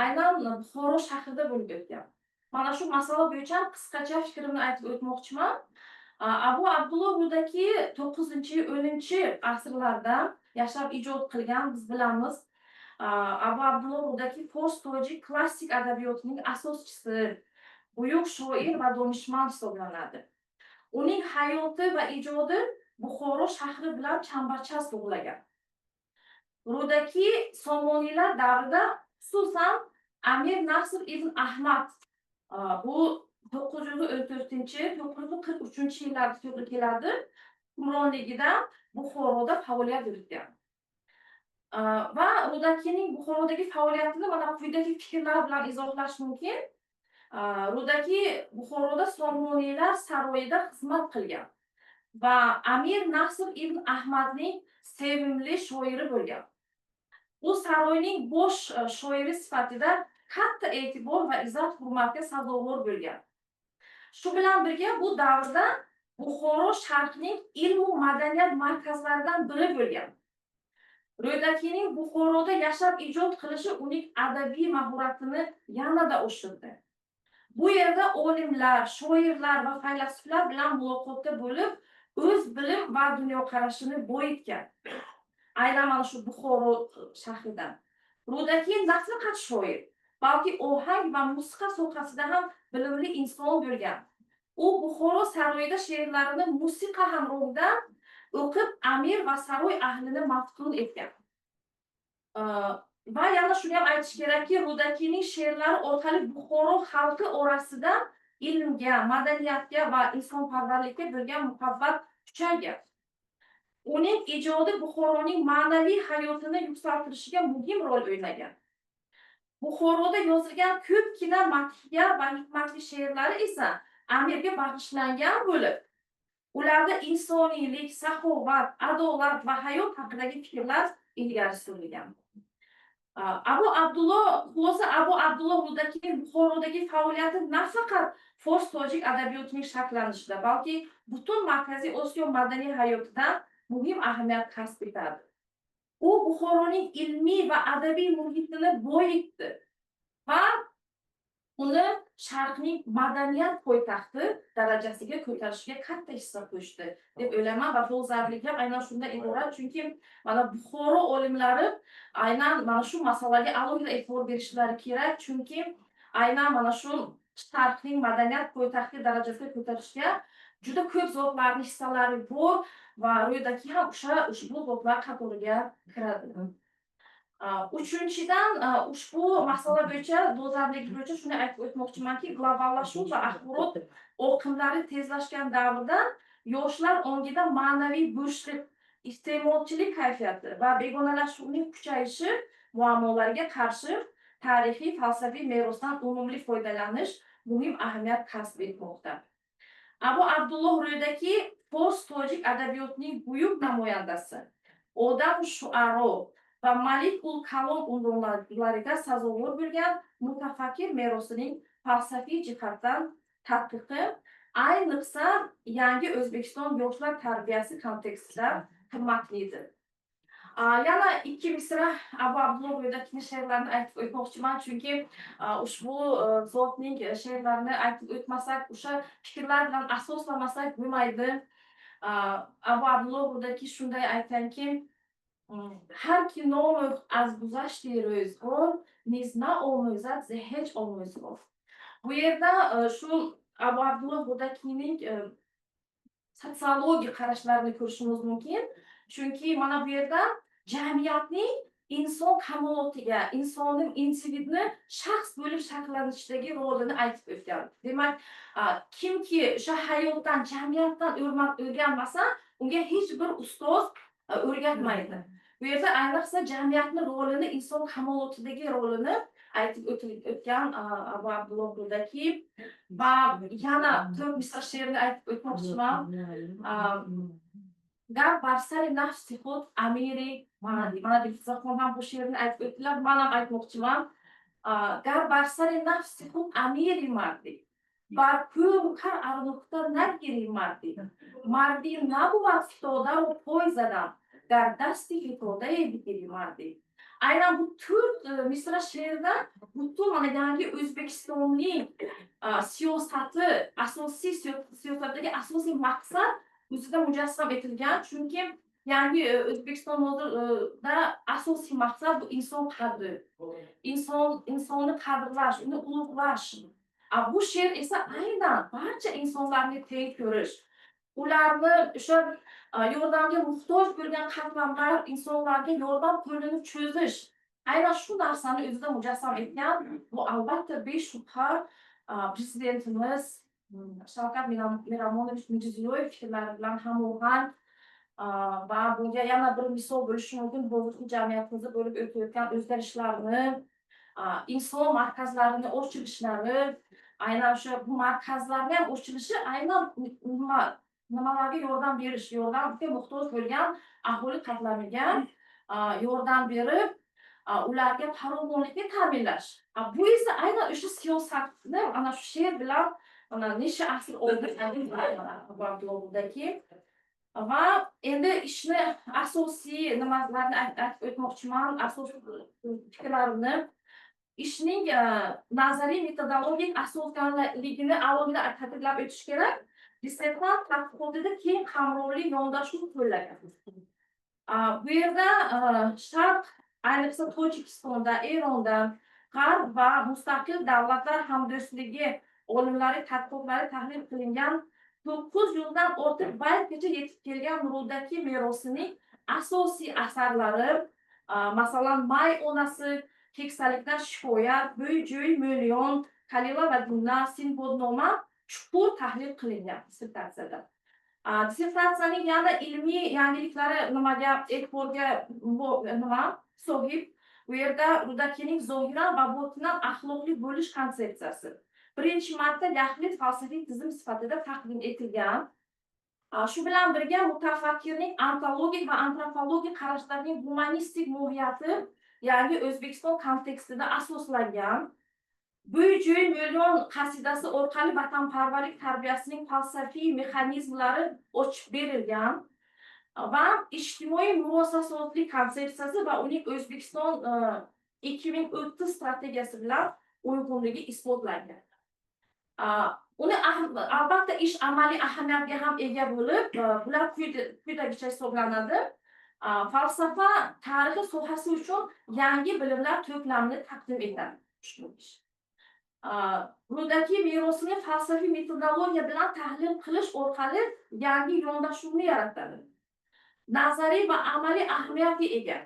aynan Buxoro shahrida bo'lib o'tgan. Mana shu masala bo'yicha qisqacha fikrimni aytib o'tmoqchiman. Abu Abdulloh Rudakiy 9-10 asrlarda yashab ijod qilgan, biz bilamiz. Abu Abdulloh Rudakiy fors tojik klassik adabiyotining asoschisi, buyuk shoir va donishmand hisoblanadi. Uning hayoti va ijodi Buxoro shahri bilan chambarchas bog'lagan. Rudakiy Somoniylar davrida, xususan Amir Nasr ibn Ahmad, bu 914-943 yillarda to'g'ri keladi, hukmronligida Buxoroda faoliyat yuritgan. Va Rudakiyning Buxorodagi faoliyatini mana quyidagi fikrlar bilan izohlash mumkin. Rudakiy Buxoroda Somoniylar saroyida xizmat qilgan va Amir Nasr ibn Ahmadning sevimli shoiri bo'lgan. U saroyning bosh shoiri sifatida katta e'tibor va izzat hurmatga sazovor bo'lgan. Shu bilan birga bu davrda Buxoro sharqning ilm va madaniyat markazlaridan biri bo'lgan. Rudakiyning Buxoroda yashab ijod qilishi uning adabiy mahoratini yanada oshirdi. Bu yerda olimlar, shoirlar va faylasuflar bilan muloqotda bo'lib, o'z bilim va dunyoqarashini boyitgan. Aynan mana shu Buxoro shahridan. Rudakiy nafaqat shoir, balki ohang va musiqa sohasida ham bilimli inson bo'lgan. U Buxoro saroyida she'rlarini musiqa hamrohidan o'qib, amir va saroy ahlini maftun etgan. Va yana shuni ham aytish kerakki, Rudakiyning she'rlari orqali Buxoro xalqi orasida ilmga, madaniyatga va insonparvarlikka bo'lgan muhabbat kuchaygan. Uning ijodi Buxoroning ma'naviy hayotini yuksaltirishiga muhim rol o'ynagan. Buxoroda yozilgan ko'pgina madhiya va hikmatli she'rlari esa amirga bag'ishlangan bo'lib, ularda insoniylik, saxovat, adolat va hayot haqidagi fikrlar ilgari surilgan. Abu Abdulloh Rudakiyning Buxorodagi faoliyati nafaqat fors tojik adabiyotining shakllanishida, balki butun Markaziy Osiyo madaniy hayotidan muhim ahamiyat kasb etadi. U Buxoroning ilmiy va adabiy muhitini boyitdi va uni sharqning madaniyat poytaxti darajasiga ko'tarishiga katta hissa qo'shdi deb o'ylayman va dolzarblik ham aynan shundan iborat, chunki mana Buxoro olimlari aynan mana shu masalaga alohida e'tibor berishlari kerak, chunki aynan mana shu sharqning madaniyat poytaxti darajasiga ko'tarishga juda ko'p zotlarning hissalari bor va Rudakiy ham ushbu zotlar qatoriga kiradi. Uchinchidan, ushbu masala bo'yicha, dolzarblik bo'yicha shuni aytib o'tmoqchimanki, globallashuv va axborot oqimlari tezlashgan davrda yoshlar ongida ma'naviy bo'shliq, iste'molchilik kayfiyati va begonalashuvning kuchayishi muammolariga qarshi tarixiy, falsafiy merosdan unumli foydalanish muhim ahamiyat kasb etmoqda. Abu Abdulloh Rudakiy fors tojik adabiyotining buyuk namoyandasi, odam shuaro va Malikul Kalom unvonlariga sazovor bo'lgan mutafakkir merosining falsafiy jihatdan tadqiqi ayniqsa yangi O'zbekiston yoshlar tarbiyasi kontekstida qimmatlidir. Yana ikki misra Abu Abdulloh Rudakiyning she'rlarini aytib o'tmoqchiman, chunki ushbu zotning she'rlarini aytib o'tmasak, o'sha fikrlar bilan asoslamasak bo'lmaydi. Abu Abdulloh Rudakiy shunday aytganki, har ki nomux az guzashti ro'zgor, niz naomuzad ze hech omuzgor. Bu yerda shu Abu Abdulloh Rudakiyning sotsiologik qarashlarini ko'rishimiz mumkin. Chunki mana bu yerda jamiyatning inson kamolotiga, insonning individni shaxs bo'lib shakllanishidagi rolini aytib o'tgan. Demak, kimki o'sha hayotdan, jamiyatdan o'rganmasa, unga hech bir ustoz o'rgatmaydi. Bu yerda ayniqsa jamiyatning rolini, inson kamolotidagi rolini aytib o'tgan Abu Abdulloh Rudaki va yana 4 misra she'rni aytib o'tmoqchiman. Gar barsari nafsi xud amiri mana Dilfuzaxon ham bu she'rni aytib o'tdilar, men ham aytmoqchiman. Gar barsari nafsi xud amiri mardi bar ko'm kar arnuqda nagiri mardi mardi nabuvat fitoda u poy zadam dar dasti fitoda edikiri mardi. Aynan bu 4 misra she'rda butun mana yangi O'zbekistonning siyosati, asosiy siyosatdagi asosiy maqsad o'zida mujassam etilgan. Chunki yangi O'zbekiston hozirda asosiy maqsad bu inson qadri. Insonni qadrlash, uni ulug'lash. Bu she'r esa aynan barcha insonlarni teng ko'rish, ularni o'sha yordamga muhtoj bo'lgan qatlamlar insonlarga yordam qo'lini cho'zish. Aynan shu narsani o'zida mujassam etgan. Bu albatta beshubha prezidentimiz Shavkat Miromonovich Mirziyoyev fikrlari bilan hamohang va bunga yana bir misol bo'lishi mumkin. Hozirgi jamiyatimizda bo'lib o'tayotgan o'zgarishlarni, inson markazlarini ochilishlari, aynan o'sha bu markazlarning ham ochilishi aynan nimalarga yordam berish, yordamga muhtoj bo'lgan aholi qatlamiga yordam berib, ularga farovonlikni ta'minlash. Bu esa aynan o'sha siyosatni ana shu she'r bilan mana necha asr oldin Abu Abdulloh Rudaki va endi ishni asosiy nimalarni aytib o'tmoqchiman, asosiy fikrlarimni. Ishning nazariy metodologik asosligini alohida ta'kidlab o'tish kerak. Dissertant tadqiqotida keng qamrovli yondashuv qo'llagan. Bu yerda Sharq, ayniqsa Tojikistonda, Eronda, G'arb va mustaqil davlatlar hamdo'stligi olimlari tadqiqotlari tahlil qilingan 9 yildan ortiq baytgacha yetib kelgan Rudaki merosining asosiy asarlari, masalan, May onasi, Keksalikdan shikoyat, Bo'y-jo'y, Million, Kalila va Dunna, Sinbodnoma chuqur tahlil qilingan dissertatsiyada. Dissertatsiyaning yana ilmiy yangiliklari nimaga e'tiborga sohib? Bu yerda Rudakining zohiran va botinan axloqli bo'lish konsepsiyasi birinchi marta yaxlit falsafiy tizim sifatida taqdim etilgan. Shu bilan birga mutafakkirning ontologik va antropologik qarashlarining humanistik mohiyati yangi O'zbekiston kontekstida asoslangan. Bo'y-jo'y Million qasidasi orqali vatanparvarlik tarbiyasining falsafiy mexanizmlari ochib berilgan va ijtimoiy murosasozlik konsepsiyasi va uning O'zbekiston 2030 strategiyasi bilan uyg'unligi isbotlangan. Uni albatta ish amaliy ahamiyatga ham ega bo'lib, bular quyidagicha hisoblanadi. Falsafa tarixi sohasi uchun yangi bilimlar to'plamini taqdim etadi. Rudaki merosini falsafiy metodologiya bilan tahlil qilish orqali yangi yondashuvni yaratadi. Nazariy va amaliy ahamiyatga ega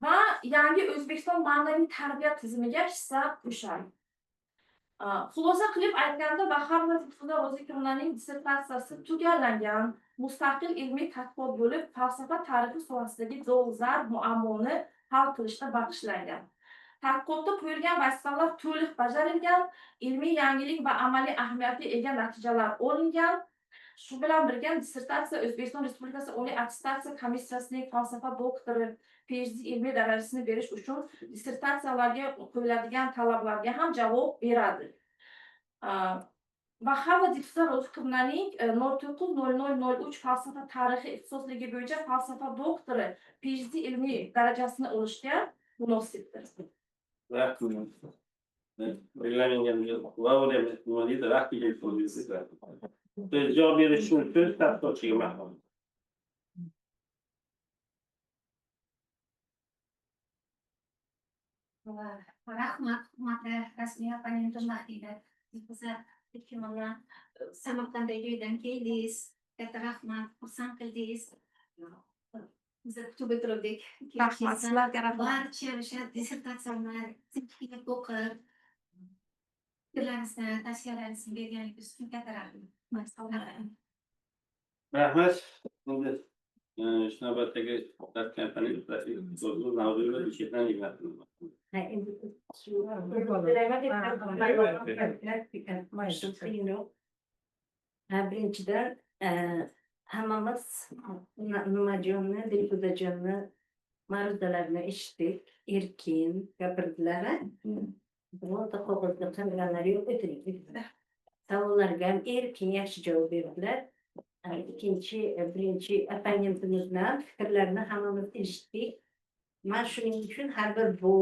va yangi O'zbekiston ma'naviy tarbiya tizimiga hissa qo'shadi. Xulosa qilib aytganda, Bahar Ro'zikromlarning dissertatsiyasi tugallangan mustaqil ilmiy tadqiqot bo'lib, falsafa tarixi sohasidagi dolzarb muammoni hal qilishga bag'ishlangan. Tadqiqotda qo'yilgan vazifalar to'liq bajarilgan, ilmiy yangilik va amaliy ahamiyatga ega natijalar olingan. Shu bilan birga dissertatsiya O'zbekiston Respublikasi Oliy attestatsiya komissiyasining falsafa doktori PhD ilmiy darajasini berish uchun dissertatsiyalarga qo'yiladigan talablarga ham javob beradi. Bahar Ro'zikromlarning 090003 falsafa tarixi ixtisosligi bo'yicha falsafa doktori PhD ilmiy darajasini olishga munosibdir. Javob berish uchun so'z tadqiqotchiga mahol. Rahmat, rasmiy oponentim Mahida. Biza ikkiman Samarqandga joydan keldingiz. Katta rahmat, xursand qildingiz. Biza kutib o'tirdik. Rahmat, sizlarga rahmat. Barcha o'sha dissertatsiyalar tinchlikda o'qib, fikrlaringizni, tavsiyalaringizni berganingiz uchun katta rahmat. Rahmat. Shu navbatdagi dars kompaniya mavzuga o'tishdan Ha, endi shu birinchidan hammamiz nimajonni dilfuzajonni ma'ruzalarini eshitdik, erkin gapirdilar. Birorta qog'ozga qilganlari yo'q edi. Savollarga ham erkin yaxshi javob berdilar. Birinchi opponentimizni fikrlarini hammamiz eshitdik. Men shuning uchun har bir bu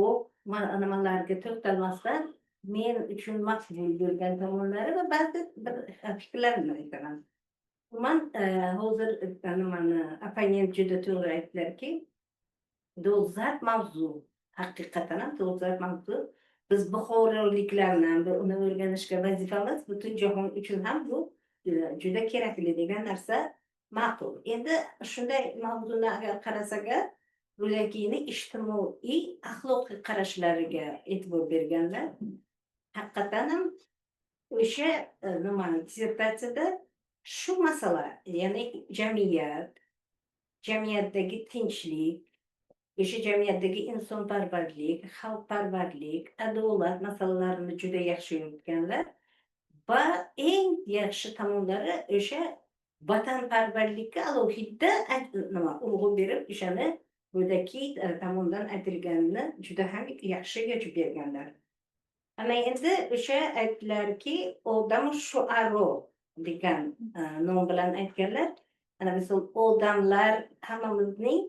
nimalarga to'xtalmasdan men uchun maqbul bo'lgan tomonlari va ba'zi bir fikrlarimni aytaman. Men hozir nimani opponent juda to'g'ri aytdilarki, dolzarb mavzu, haqiqatan ham dolzarb mavzu. Biz buxoroliklarni uni o'rganishga vazifamiz, butun jahon uchun ham bu juda kerakli degan narsa ma'qul. Endi shunday mavzuni agar qarasak, bulargini ijtimoiy axloqiy qarashlariga e'tibor berganlar. Haqiqatan ham o'sha nimani dissertatsiyada shu masala, ya'ni jamiyatdagi tinchlik, o'sha jamiyatdagi insonparvarlik, xalqparvarlik, adolat masalalarini juda yaxshi yuritganlar va eng yaxshi tomonlari o'sha vatanparvarlikka alohida urg'u berib, o'shani buradagi tomondan aytilganini juda ham yaxshi yechib berganlar. Ana endi o'sha aytdilarki, odam shuaro degan nom bilan aytganlar. Ana misol odamlar hammamizning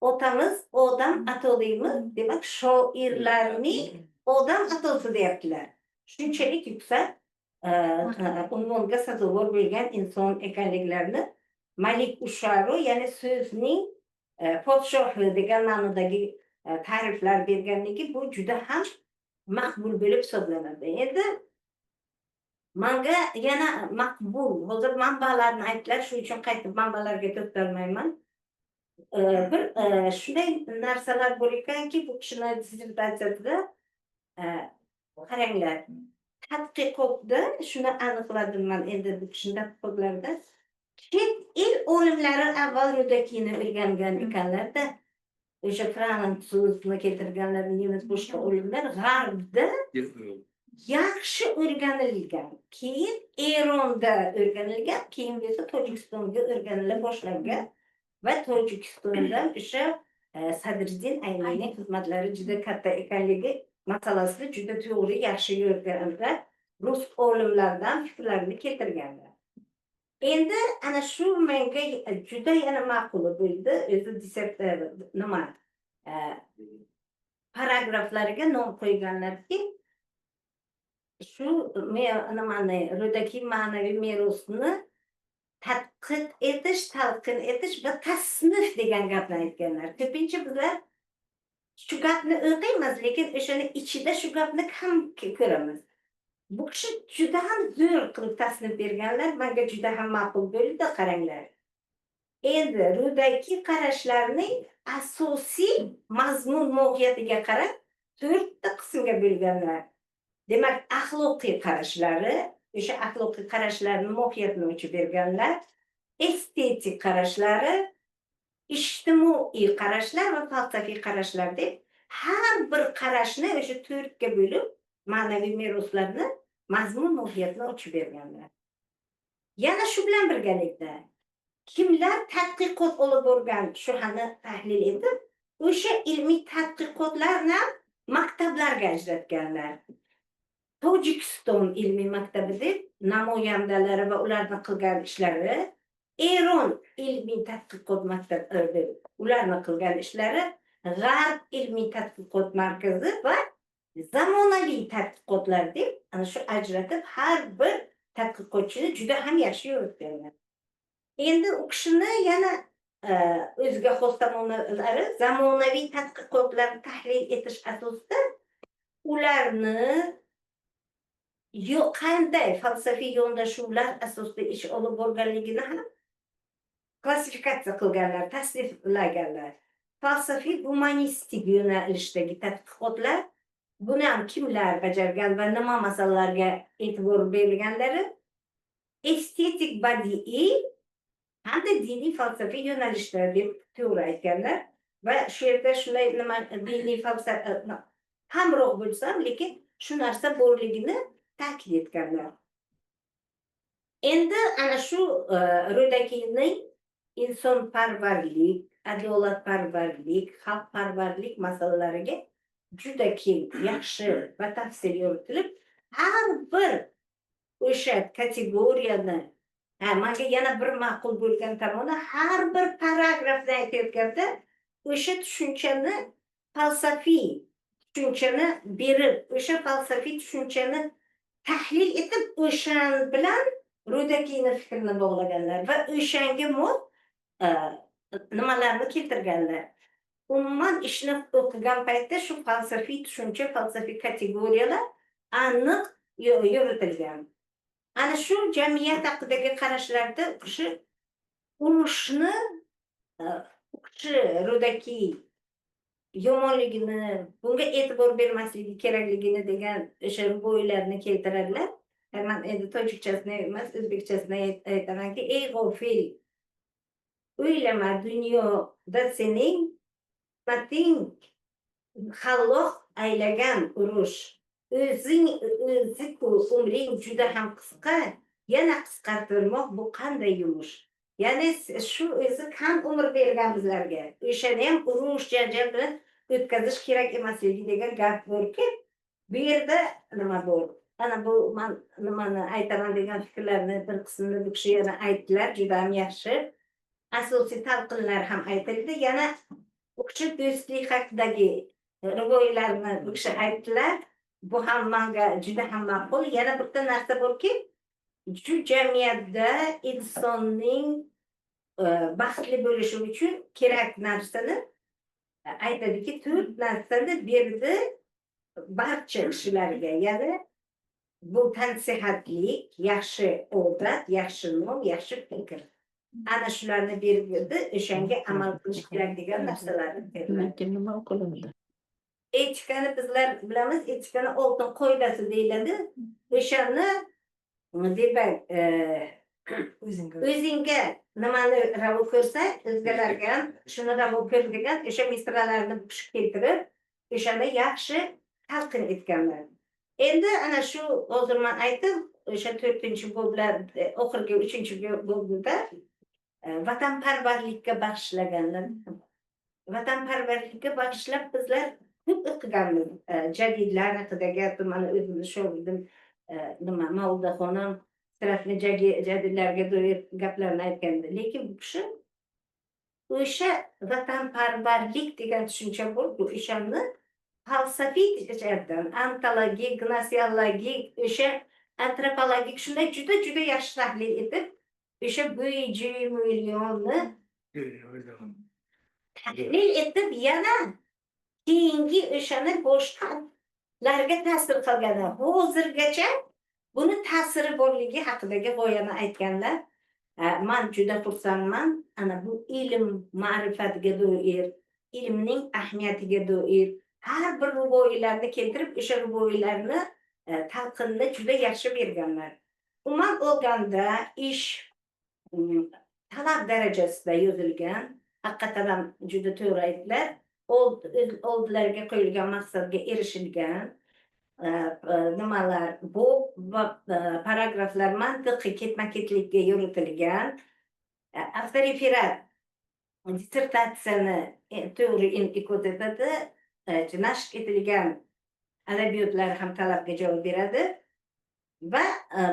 otamiz odam atolıyımız, demek şairlarning odam atosi deyaptilar. Shunchalik yuksak unvonga sazovor bo'lgan inson ekanliklarini Malik Usharo, ya'ni so'zning podshohi degan ma'nodagi ta'riflar berganligi bu juda ham maqbul bo'lib hisoblanadi. Endi menga yana maqbul, hozir manbalarni aytdilar, shuning uchun qaytib manbalarga to'xtalmayman. Bir shunday narsalar bor ekanki, bu kishining dissertatsiyasida qaranglar, tadqiqotda shuni aniqladim men endi bu kishining tadqiqotlarida chet el olimlari avval Rudakiyni o'rgangan ekanlar-da. O'sha fransuzni keltirganlar, nemis boshqa olimlar g'arbda yaxshi o'rganilgan, keyin Eronda o'rganilgan, keyin esa Tojikistonga o'rganila boshlangan va Tojikistondan o'sha Sadriddin Aynining xizmatlari juda katta ekanligi masalasida juda to'g'ri yaxshi yurganlar rus olimlardan fikrlarini keltirganlar. Endi ana shu menga juda yana ma'qul bo'ldi. O'zi dissertatsiya nima paragraflariga nom qo'yganlarki, shu nimani Rudaki ma'naviy merosni tadqiq etish, talqin etish va tasnif degan gapni aytganlar. Ko'pincha bizlar shu gapni o'qiymiz, lekin o'shani ichida shu gapni ham ko'ramiz. Bu kishi juda ham zo'r qilib tasnif berganlar, menga juda ham ma'qul bo'ldi. Qaranglar. Endi Rudaki qarashlarning asosiy mazmun mohiyatiga qarab 4 ta qismga bo'lganlar. Demak, axloqiy qarashlari, o'sha axloqiy qarashlarning mohiyatini ochib berganlar, estetik qarashlari, ijtimoiy qarashlar va falsafiy qarashlar deb har bir qarashni o'sha 4 ga bo'lib, ma'naviy meroslarni mazmun mohiyatini ochib berganlar. Yana shu bilan birgalikda kimlar tadqiqot olib borgan, shu hali tahlil etib, o'sha ilmiy tadqiqotlarni maktablarga ajratganlar. Tojikiston ilmiy maktabi deb namoyandalari va ularning qilgan ishlari, Eron ilmiy tadqiqot maktabi ularning qilgan ishlari, G'arb ilmiy tadqiqot markazi va zamonaviy tadqiqotlar deb ana shu ajratib har bir tadqiqotchini juda ham yaxshi yo'ritganlar. Endi u kishini yana o'ziga xos tomonlari zamonaviy tadqiqotlarni tahlil etish asosida ularni qanday falsafiy yondashuvlar asosida ish olib borganligini ham klassifikatsiya qilganlar, tasniflaganlar. Falsafiy humanistik yo'nalishdagi tadqiqotlar buni ham kimlar bajargan va nima masalalarga e'tibor berilganlari, estetik badiiy hamda diniy falsafiy yo'nalishlar deb to'g'ri aytganlar va shu yerda shunday nima diniy falsafa kamroq bo'lsa ham lekin shu narsa borligini ta'kid etganlar. Endi ana shu Ro'dakining insonparvarlik, adolatparvarlik, xalqparvarlik masalalariga juda keng, yaxshi batafsil yoritilib, har bir o'sha kategoriyani menga yana bir ma'qul bo'lgan tomoni har bir paragrafda aytayotganda o'sha tushunchani falsafiy tushunchani berib, o'sha falsafiy tushunchani tahlil etib, o'sha bilan Ro'dakiyni fikrini bog'laganlar va o'shanga mos nimalarni keltirganlar. Umuman ishni o'qigan paytda shu falsafiy tushuncha, falsafiy kategoriyalar aniq yoritilgan. Ana shu jamiyat haqidagi qarashlarda o'sha urushni o'qishi Ro'dakiy yomonligini, bunga e'tibor bermasligi kerakligini degan o'sha ruboiylarni keltiradilar. Men endi tojikchasini emas, o'zbekchasini aytamanki, ey g'ofil, o'ylama dunyoda sening himmating Alloh aylagan urush. O'zi-ku umring juda ham qisqa, yana qisqartirmoq bu qanday yumush. Ya'ni shu o'zi kam umr bergan bizlarga. O'shani ham urush janjal bilan o'tkazish kerak emasligi degan gap borki, bu yerda nima bor? Ana bu men nimani aytaman degan fikrlarni bir qismini bu kishi yana aytdilar, juda ham yaxshi. Asosiy talqinlar ham aytildi. Yana bu kishi do'stlik haqidagi rivoyatlarni bu kishi aytdilar. Bu ham menga juda ham ma'qul. Yana bitta narsa borki, shu jamiyatda insonning baxtli bo'lishi uchun kerak narsani aytadiki, 4 narsani berdi barcha kishilarga. Ya'ni bu tansihatlik, yaxshi odat, yaxshi nom, yaxshi fikr. Ana shularni berdi, o'shanga amal qilish kerak degan narsalarni berdi. Etikani bizlar bilamiz, etikani oltin qoidasi deyiladi. O'shani demak, o'zingga nimani ravo ko'rsang, o'zgalarga ham shuni ravo ko'r degan o'sha misralarni keltirib, o'shani yaxshi talqin etganlar. Endi ana shu hozir men aytdim, o'sha 4-bo'blar, oxirgi 3-bo'bda vatanparvarlikka bag'ishlaganlar. Vatanparvarlikka bag'ishlab bizlar ko'p o'qiganmiz. Jadidlar haqidagi mana o'zimiz shogirdim nima Mavludaxonim tarafni jadidlarga doir gaplarni aytgandi. Lekin bu kishi o'sha vatanparvarlik degan tushuncha bor, bu ishonni falsafiy jihatdan, ontologik, gnosiologik, o'sha antropologik shunday juda yaxshi tahlil etib, o'sha bo'yi millionni tahlil etib, yana keyingi o'shani boshqalarga ta'sir qilgani, hozirgacha buni ta'siri borligi haqidagi g'oyani aytganlar. Men juda xursandman. Ana bu ilm ma'rifatiga doir, ilmning ahamiyatiga doir har bir ruboiylarni keltirib, o'sha ruboiylarni talqinni juda yaxshi berganlar. Umuman olganda ish talab darajasida yozilgan, haqiqatan ham juda to'g'ri aytdilar. Oldilariga qo'yilgan maqsadga erishilgan nimalar bu paragraflar mantiqiy ketma-ketlikka yoritilgan. Avtoreferat dissertatsiyani to'g'ri intikod etadi, nashr etilgan adabiyotlar ham talabga javob beradi va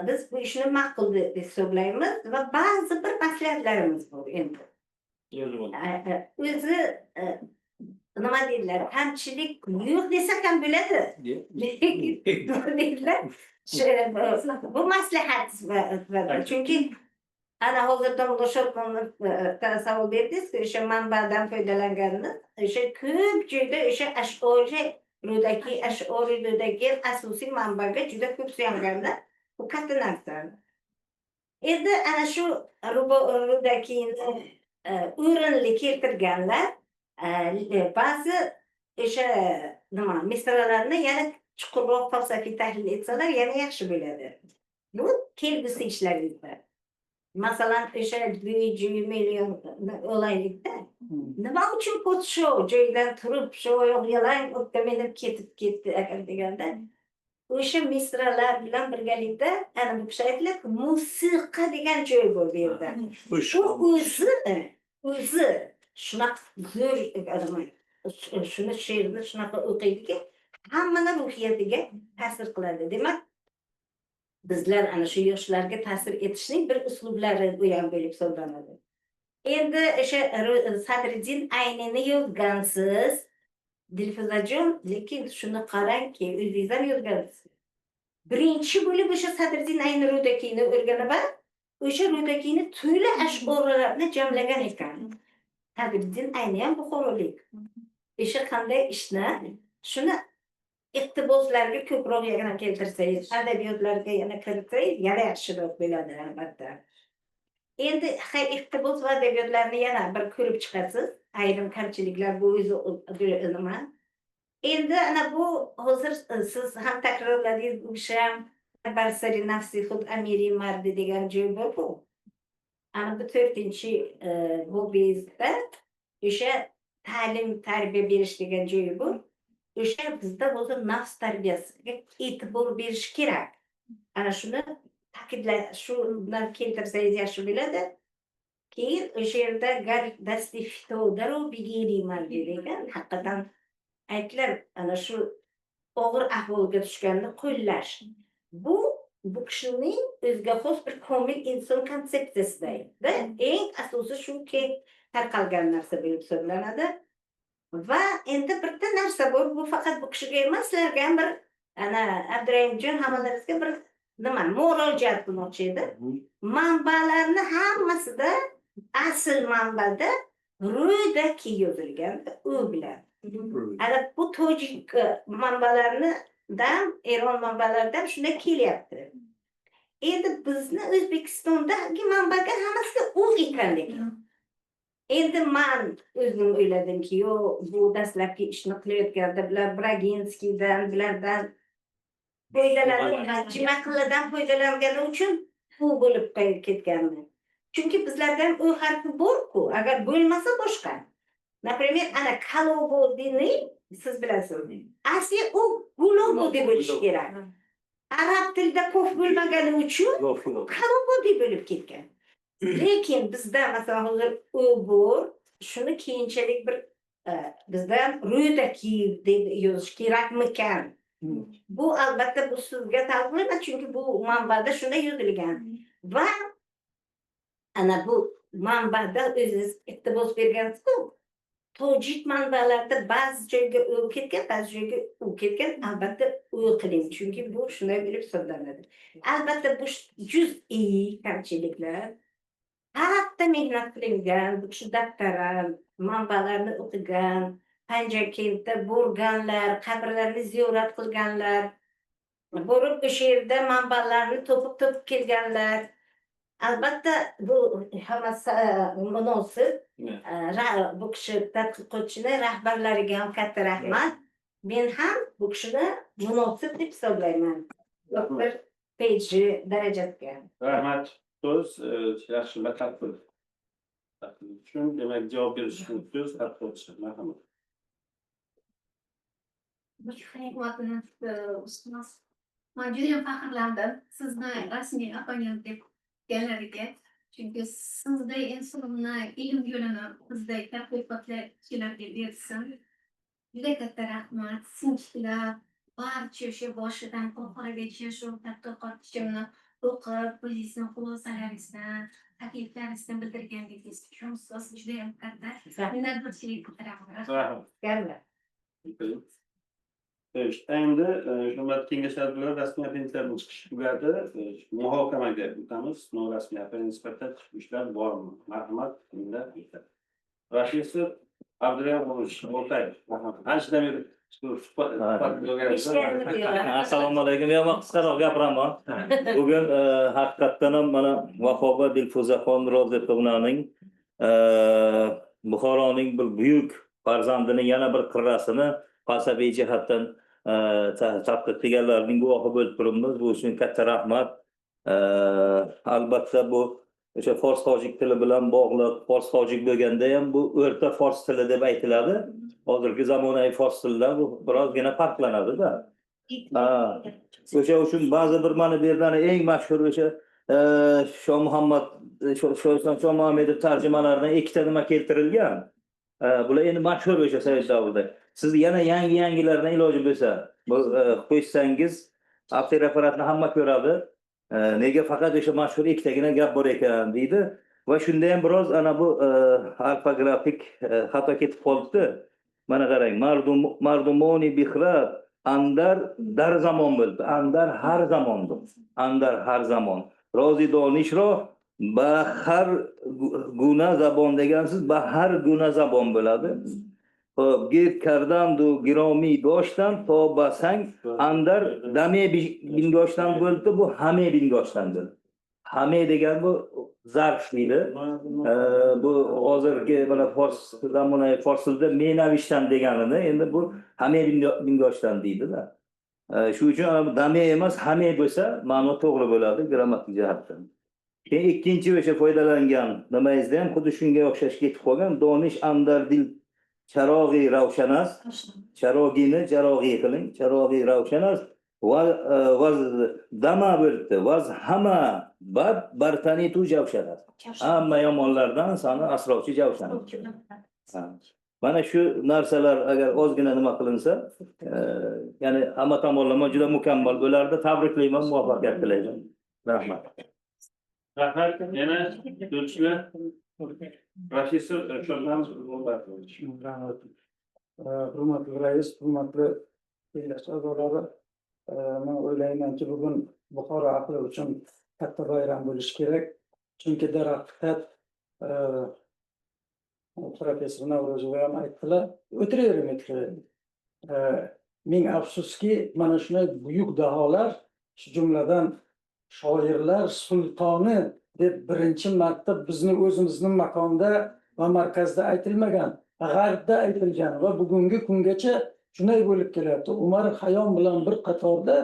biz bu ishni ma'qul deb hisoblaymiz va ba'zi bir maslahatlarimiz bor endi. O'zi nima deydilar, kamchilik yo'q desak ham bo'ladi. Deydilar. Bu maslahat chunki ana hozirda Mushotmanni savol berdingiz, o'sha manbadan foydalanganini, o'sha ko'p joyda o'sha Ash'oriy Ro'dakiy Ash'oriydagi asosiy manbaga juda ko'p suyanganlar. Bu katta narsa. Endi ana shu Ro'dakiyni o'rinli keltirganlar ba'zi o'sha nima misralarni yana chuqurroq falsafiy tahlil etsalar yana yaxshi bo'ladi. Bu kelgusi ishlaringizda. Masalan, o'sha $1 million olaylikda. Nima uchun podshoh joyidan turib, shu oyoq yalang o'tda minib ketib ketdi agar deganda, o'sha misralar bilan birgalikda ana bu kishi aytdilar, musiqa degan joy bor bu yerda. U o'zi shunaqa zo'r shuni she'rni shunaqa o'qiydiki, hammani ruhiyatiga ta'sir qiladi. Demak, bizlar ana shu yoshlarga ta'sir etishning bir uslublari bu ham bo'lib hisoblanadi. Endi o'sha Sadriddin Aynini yozgansiz, Dilfuzajon, lekin shuni qarangki, o'zingiz ham yozgansiz. Birinchi bo'lib o'sha Sadriddin Ayni Rudakiyni o'rganib, o'sha Rudakiyni to'la ash'orlarni jamlagan ekan. Sadriddin Ayni ham buxorolik. O'sha qanday ishni, shuni iqtiboslarga ko'proq yana keltirsangiz, adabiyotlarga yana kiritsangiz, yana yaxshiroq bo'ladi albatta. Endi iqtibos va adabiyotlarni yana bir ko'rib chiqasiz. Ayrim kamchiliklar bu o'zi nima. Endi ana bu hozir siz ham takrorladingiz, o'sha Barsari nafsi xud amiri mardi degan joy bor-ku. Ana bu 4-chi hobizda o'sha ta'lim, tarbiya berish degan joy bor. O'sha bizda hozir nafs tarbiyasiga e'tibor berish kerak. Ana shuni ta'kidlash, shundan keltirsangiz yaxshi bo'ladi. Keyin o'sha yerda gar dasti fitodaro bigiri mardi degan haqiqatan aytlar, ana shu og'ir ahvolga tushganni qo'llash. Bu kishining o'ziga xos bir komil inson konsepsiyasida eng asosiy shuki tarqalgan narsa bo'lib hisoblanadi. Va endi bitta narsa bor, bu faqat bu kishiga emas, sizlarga ham bir ana Abdurahimjon hamalaringizga bir nima murojaat qilmoqchi edi. Manbalarni hammasida asl manbada Rudaki yozilgan, u bilan. Ana bu tojik manbalaridan, Eron manbalaridan shunday kelyapti. Endi bizni O'zbekistondagi manbaga hammasiga u ekanligi. Endi men o'zim o'yladimki, bu dastlabki ishni qilayotganda bular Braginskiydan, bulardan foydalanib, Jimaqilladan foydalangani uchun bu bo'lib ketganmi? Chunki bizlarda ham u harfi bor-ku, agar bo'lmasa boshqa. Например, ana Kalobodini siz bilasizmi? Asli u Gulobodi bo'lishi kerak. Arab tilida qo'f bo'lmagani uchun Kalobodi bo'lib ketgan. Lekin bizda masalan hozir u bor, shuni keyinchalik bir bizda ham Rudaki deb yozish kerakmikan? Bu albatta bu sizga tavsiya emas, chunki bu manbada shunday yozilgan. Va ana bu manbada o'zingiz iqtibos bergansiz-ku. Tojik manbalarda ba'zi joyga u ketgan, ba'zi joyga u ketgan, albatta u qiling, chunki bu shunday bo'lib hisoblanadi. Albatta bu juz'iy kamchiliklar. Katta mehnat qilingan, bu kishi daftaran, manbalarni o'qigan, Panjakentda bo'lganlar, qabrlarni ziyorat qilganlar, borib o'sha yerda manbalarni to'pib kelganlar. Albatta bu hammasi munosib. Bu kishi tadqiqotchini rahbarlariga ham katta rahmat. Men ham bu kishini munosib deb hisoblayman. Doktor Pejji darajasiga. Rahmat. So'z yaxshi batafsil. Uchun demak javob berish uchun so'z tadqiqotchi. Marhamat. Men juda ham faxrlandim sizni rasmiy opponent deb kelganiga. Chunki sizday insonni ilm yo'lini bizday tadqiqotchilarga bersin. Juda katta rahmat. Sinchiklab barcha o'sha boshidan oxirigacha shu tadqiqotchimni o'qib, o'zingizning xulosalaringizdan, takliflaringizdan bildirganingiz uchun siz juda ham katta minnatdorchilik bildiraman. Rahmat. Endi hurmatli kengashlar bilan rasmiy apenditlarning chiqishi tugadi. Muhokamaga o'tamiz. Norasmiy apendit sifatida chiqishlar bormi? Marhamat, endi Rashidov Abdurahimonovich O'tayev. Anchadan beri Assalomu alaykum. Men qisqaroq gapiraman. Bugun haqiqatdan ham mana Vahoba Dilfuzaxon Ro'ziqovnaning Buxoroning bir buyuk farzandining yana bir qirrasini falsafiy jihatdan tadqiq qilganlarning guvohi bo'lib turibmiz. Bu uchun katta rahmat. Albatta bu o'sha fors tojik tili bilan bog'liq, fors tojik bo'lganda ham bu o'rta fors tili deb aytiladi. Hozirgi zamonaviy fors tilidan bu birozgina farqlanadi-da. Ha. O'sha uchun ba'zi bir mana bu yerdan eng mashhur o'sha Shoh Muhammad Shoh Muhammedov tarjimalaridan ikkita nima keltirilgan. Bular endi mashhur o'sha Sovet davrida. Siz yana yangilardan iloji bo'lsa, bu qo'ysangiz avtoreferatni hamma ko'radi. Nega faqat o'sha mashhur ikkitagina gap bor ekan deydi va shunda ham biroz ana bu ortografik xato ketib qolibdi. Mana qarang, mardumoni bixrat andar dar zamon bo'ldi. Andar har zamondir. Andar har zamon. Rozi donishro ba har guna zabon degansiz, ba har guna zabon bo'ladi. Xo'p, gap kardandu giromi doshdan to basang andar dame bingoshdan bo'ldi, bu hame bingoshdandir. Hame degan bu zarf deydi. Bu hozirgi mana fors zamonaviy fors tilida menavishdan deganini endi bu hame bingoshdan deydi-da. Shu uchun dame emas, hame bo'lsa ma'no to'g'ri bo'ladi grammatik jihatdan. Keyin ikkinchi o'sha foydalangan nimangizda ham xuddi shunga o'xshash ketib qolgan. Donish andar dil charog'i ravshanas, charog'ini jarog'i qiling, charog'i ravshanas va dama bo'ldi, vaz hama bad bartani tu javshanas. Hamma yomonlardan sani asrovchi javshanas. Mana shu narsalar agar ozgina nima qilinsa, ya'ni hamma tomonlama juda mukammal bo'lardi. Tabriklayman, muvaffaqiyat tilayman. Rahmat. Rahmat. Yana do'stlar. Professor Sho'rnamiz Rahmat. Hurmatli rais, hurmatli kengash a'zolari, men o'ylaymanki bugun Buxoro ahli uchun katta bayram bo'lishi kerak. Chunki darhaqiqat professor Navro'zova ham aytdilar, o'tiravermaydi. Ming afsuski, mana shunday buyuk daholar, shu jumladan shoirlar sultoni deb birinchi marta bizni o'zimizning makonda va markazda aytilmagan, g'arbda aytilgan va bugungi kungacha shunday bo'lib kelyapti. Umar Xayyom bilan bir qatorda,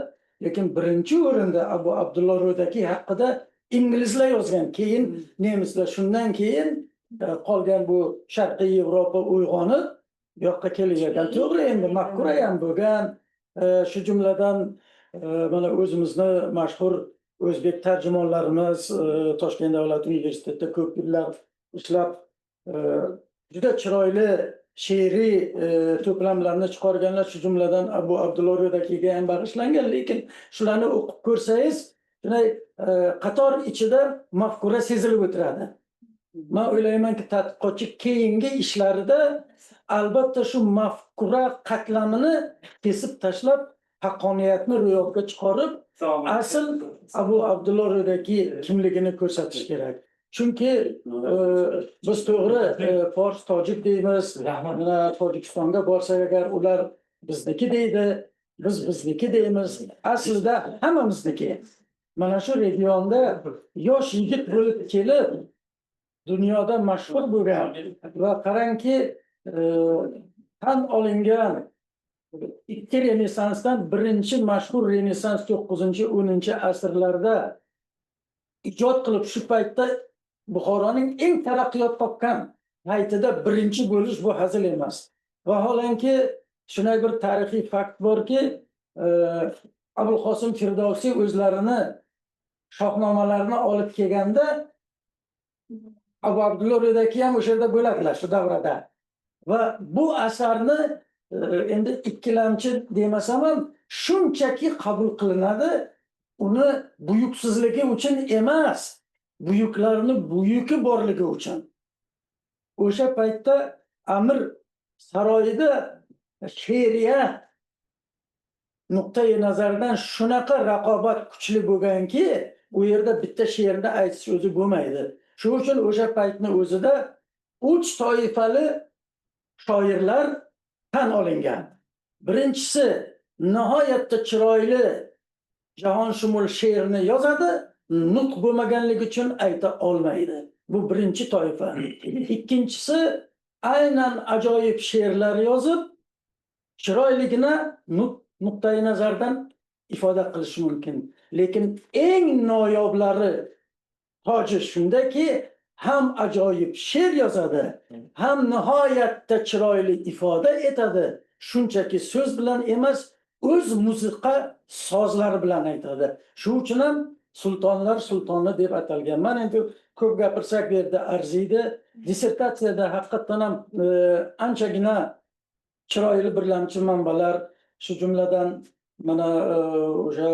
lekin birinchi o'rinda Abu Abdulloh Ro'daki haqida inglizlar yozgan, keyin nemislar, shundan keyin qolgan bu Sharqiy Yevropa uyg'onib bu yoqqa kelavergan. To'g'ri, endi mafkura ham bo'lgan. Shu jumladan mana o'zimizni mashhur o'zbek tarjimonlarimiz Toshkent davlat universitetida ko'p yillar ishlab juda chiroyli she'riy to'plamlarni chiqarganlar, shu jumladan Abu Abdulloh Ro'dakiga ham bag'ishlangan, lekin shularni o'qib ko'rsangiz, shunday qator ichida mafkura sezilib o'tiradi. Men o'ylaymanki, tadqiqotchi keyingi ishlarida albatta shu mafkura qatlamini kesib tashlab, haqqoniyatni ro'yobga chiqarib, asl Abu Abdulloh Ro'daki kimligini ko'rsatish kerak. Chunki biz to'g'ri fors tojik deymiz. Tojikistonga borsak agar ular bizniki deydi, biz bizniki deymiz. Aslida hammamizniki. Mana shu regionda yosh yigit bo'lib kelib, dunyoda mashhur bo'lgan va qarangki, tan olingan ikki Renesansdan birinchi mashhur Renessans 9-10 asrlarda ijod qilib, shu paytda Buxoroning eng taraqqiyot topgan paytida birinchi bo'lish bu hazil emas. Vaholanki shunday bir tarixiy fakt borki, Abul Qosim Firdavsiy o'zlarini shohnomalarini olib kelganda Abu Abdulloh Ro'daki ham o'sha yerda bo'ladilar shu davrada. Va bu asarni endi ikkilamchi demasam ham shunchaki qabul qilinadi, uni buyuksizligi uchun emas, buyuklarni buyuki borligi uchun. O'sha paytda Amir saroyida she'riyat nuqtai nazardan shunaqa raqobat kuchli bo'lganki, u yerda bitta she'rni aytish o'zi bo'lmaydi. Shu uchun o'sha paytning o'zida uch toifali shoirlar tan olingan. Birinchisi nihoyatda chiroyli jahonshumul she'rni yozadi, nutq bo'lmaganligi uchun ayta olmaydi. Bu birinchi toifa. Ikkinchisi aynan ajoyib she'rlar yozib, chiroyligina nuqtai nazardan ifoda qilish mumkin. Lekin eng noyoblari toji shundaki, ham ajoyib she'r yozadi, ham nihoyatda chiroyli ifoda etadi. Shunchaki so'z bilan emas, o'z musiqa sozlari bilan aytadi. Shu uchun ham sultonlar sultoni deb atalgan. Men endi ko'p gapirsak bu yerda arziydi. Dissertatsiyada haqiqatan ham anchagina chiroyli birlamchi manbalar, shu jumladan mana o'sha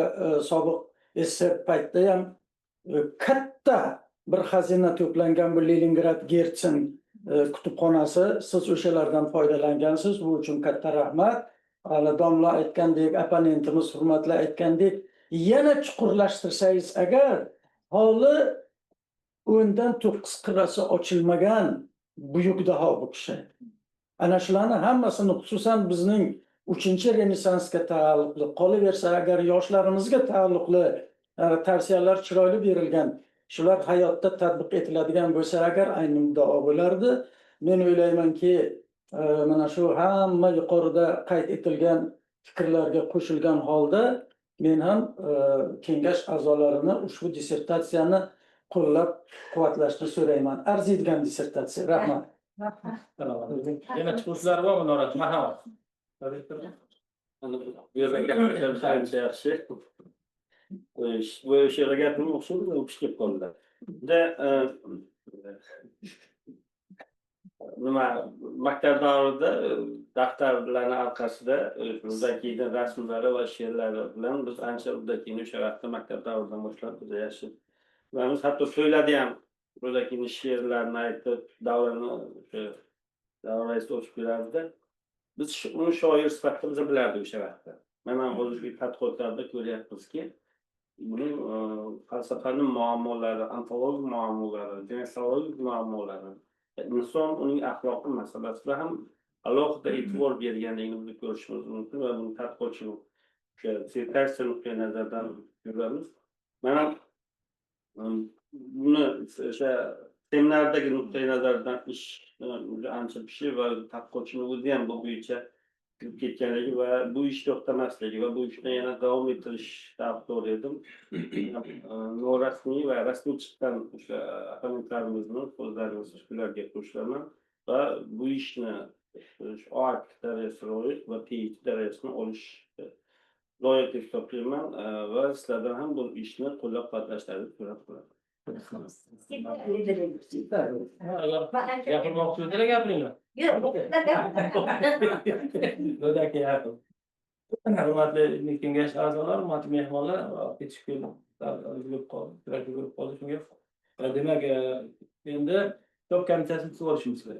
sobiq esser paytda ham katta bir xazina to'plangan bu Leningrad Gertsen kutubxonasi, siz o'shalardan foydalangansiz. Bu uchun katta rahmat. Hali domla aytgandek, opponentimiz hurmatli aytgandek, yana chuqurlashtirsangiz agar, holi 10dan 9 qirrasi ochilmagan buyuk daho bu kishi. Ana shularni hammasini, xususan bizning 3-Renesansga taalluqli, qolaversa agar yoshlarimizga taalluqli tavsiyalar chiroyli berilgan, shular hayotda tatbiq etiladigan bo'lsa agar ayni muddao bo'lardi. Men o'ylaymanki, mana shu hamma yuqorida qayd etilgan fikrlarga qo'shilgan holda men ham kengash a'zolarini ushbu dissertatsiyani qo'llab-quvvatlashni so'rayman. Arziydigan dissertatsiya. Rahmat. Yana chiqishlar bormi, Norat? Marhamat. Bu yerga gapirishlar yaxshi. Bu she'rga gapim o'xshaydi, o'qish kelib qoldi. Nima maktab davrida daftarlarning orqasida Rudakiyning rasmlari va she'rlari bilan biz ancha Rudakiyni o'sha vaqtda maktab davridan boshlab juda yaxshi bilamiz. Hatto to'ylarda ham Rudakiyning she'rlarini aytib, davrani o'sha davraysida o'tib berardi. Biz uni shoir sifatida biz bilardik o'sha vaqtda. Mana hozirgi tadqiqotlarda ko'ryapmizki, buning falsafaning muammolari, antologik muammolari, genealogik muammolari, inson uning axloqi masalasida ham alohida e'tibor berganligini biz ko'rishimiz mumkin va buni tadqiqotchi o'sha dissertatsiya nuqtai nazaridan ko'ramiz. Mana buni o'sha seminardagi nuqtai nazardan ish ancha pishi va tadqiqotchining o'zi ham bu bo'yicha kirib ketganligi va bu ish to'xtamasligi va bu ishni yana davom ettirish tarafdori edim. Norasmiy va rasmiy chiqqan o'sha opponentlarimizni so'zlaringizni shularga qo'shilaman va bu ishni OAK darajasiga olish va PhD darajasini olish loyiq deb hisoblayman va sizlardan ham bu ishni qo'llab-quvvatlashlaringizni so'rab qolaman. Gapirmoqchi edilar, gapiringlar. Hurmatli kengash a'zolari, hurmatli mehmonlar, kechib qoldi shunga. Demak, endi top komissiyasini so'rashimiz kerak.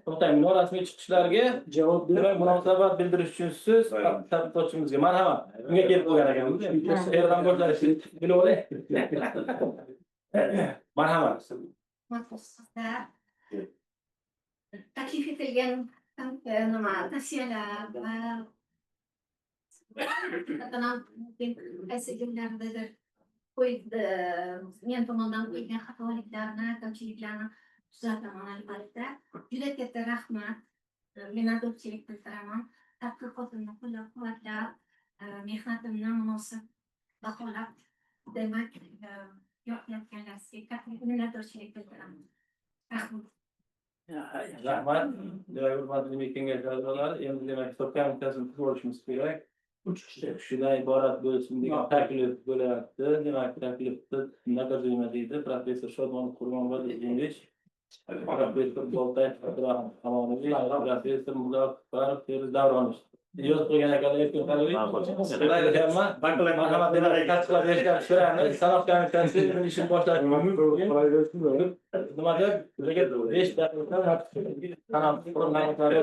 To'xtang, norasmiy chiqishlarga javob berib, munosabat bildirish uchun so'z tadqiqotchimizga. Marhamat. Bunga kelib qolgan ekanmiz. Erdan boshlash bilib olay. Marhamat. Maxsusda taklif etilgan nima tavsiyalar va qaysi kunlardadir men tomonidan qo'ygan xatoliklarni, kamchiliklarni tuzataman albatta. Juda katta rahmat. Minnatdorchilik bildiraman. Tadqiqotimni qo'llab-quvvatlab, mehnatimni munosib baholab, demak, yopayotganlarga minnatdorchilik bildiraman. Rahmat. Rahmat. Demak, hurmatli kengash a'zolari, endi demak, top komissiyasini ko'rishimiz kerak. 3 kishidan iborat bo'lsin degan taklif bo'lyapti. Demak, taklifni naqadriyma deydi professor Shodmonov Qurmonboy Zengish, professor Boltay Hamonoviy, professor Muzaffar Feruz Davronov. Yozib qo'ygan ekanlar, erkin qaraling. Marhamat, demak, tasdiqlab berishga so'raymiz. Sanoq komissiyasi ishni boshlashi mumkin. Nima deb, 5 daqiqa qanot qurib ma'lumotlarga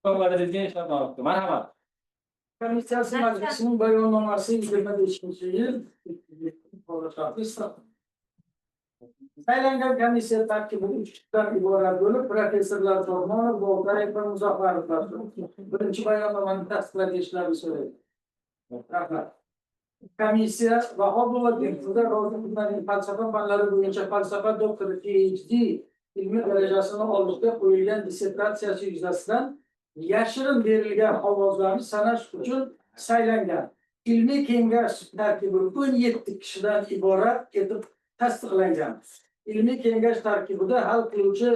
Marhamat. Komissiyasi majlisining bayonnomasi 25-yil saylangan komissiya tarkibi 3 kishidan iborat bo'lib, professorlar O'rmonov, Boltayev va Muzaffarov. Birinchi bayonnomani tasdiqlanishlarini so'raydi. Rahmat. Komissiya Vahobova Dilfuza Ro'ziqulovaning falsafa fanlari bo'yicha falsafa doktori PhD ilmiy darajasini olishga qo'yilgan dissertatsiyasi yuzasidan yashirin berilgan ovozlarni sanash uchun saylangan. Ilmiy kengash tarkibi 17 kishidan iborat etib tasdiqlangan. Ilmiy kengash tarkibida hal qiluvchi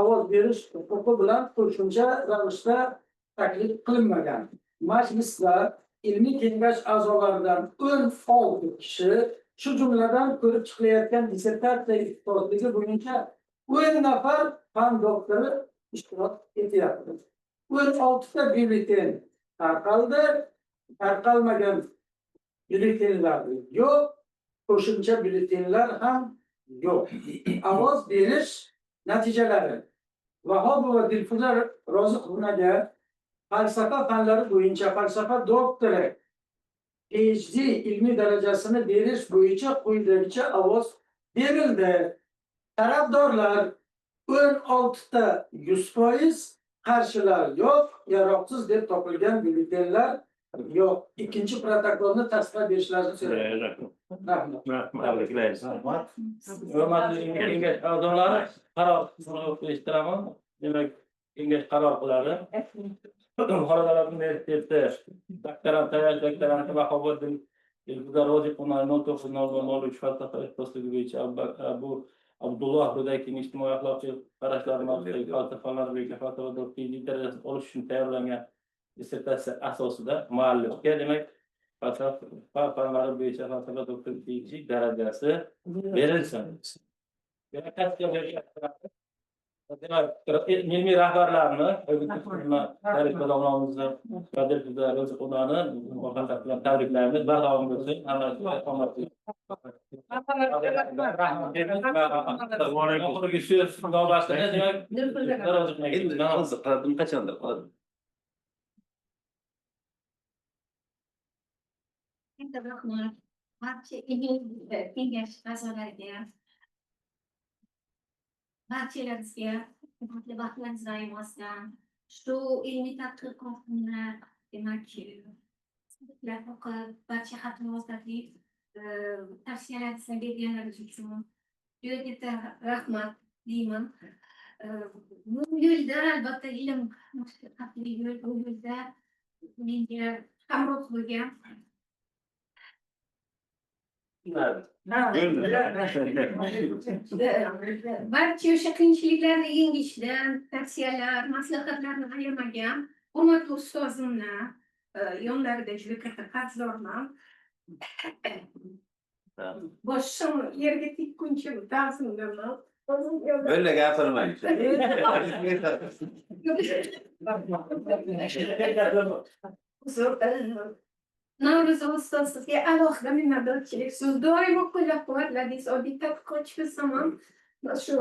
ovoz berish huquqi bilan qo'shimcha ravishda taklif qilinmagan. Majlisda ilmiy kengash a'zolaridan 16 kishi, shu jumladan ko'rib chiqilayotgan dissertatsiya ixtisosligi bo'yicha 10 nafar fan doktori ishtirok etyapti. 16 ta byulleten tarqaldi, tarqalmagan byulletenlar yo'q, qo'shimcha byulletenlar ham yo'q. Ovoz berish natijalari. Vahobova Dilfuza Ro'ziqulovanga falsafa fanlari bo'yicha falsafa doktori PhD ilmiy darajasini berish bo'yicha quyidagicha ovoz berildi. Tarafdorlar 16 ta 100%, qarshilar yo'q, yaroqsiz deb topilgan byulletenlar yo'q. Ikkinchi protokolni tasdiqlab berishlarini so'rayman. Rahmat. Tabriklaymiz. Hurmatli kengash a'zolari, qaror eshitiraman. Demak, kengash qaror qiladi. Xalqaro universiteti doktorant tayyorgarligi Vahobiddin Dilfuza Ro'ziqulovaning 1903 falsafa ixtisosligi bo'yicha bu Abdulloh Rudakining ijtimoiy axloqiy qarashlari mavzuidagi falsafalar bo'yicha falsafa doktorlik darajasini olish uchun tayyorlangan dissertatsiya asosida muallifga demak falsafa fanlari bo'yicha falsafa doktorlik darajasi berilsin. Demak, ilmiy rahbarlarni tabriklaymiz. Qadir Ro'ziqullovani muvaffaqiyat bilan tabriklaymiz. Bardavom bo'lsin. Oxirgi so'z navbatida demak, qachondir qoladi. Rahmat. Barcha ilmiy kengash a'zolariga, barchalaringizga hurmatli vaqtlaringizni ayirmasdan shu ilmiy tadqiqotni demak o'qib, barcha xat-xulosali tavsiyalaringizni berganlaringiz uchun juda katta rahmat deyman. Bu yo'lda albatta ilm haqli yo'l, bu yo'lda menga hamroh bo'lgan barcha o'sha qiyinchiliklarni yengishdan tavsiyalar, maslahatlarni ayirmagan hurmatli ustozimni yonlarida juda katta qarzdorman. Boshim yerga tekkuncha ta'zimdaman. Böyle gapirmang. Navro'z ustoz, sizga alohida minnatdorchilik. Siz doimo qo'llab-quvvatladingiz. Oddiy tadqiqotchi bo'lsam ham shu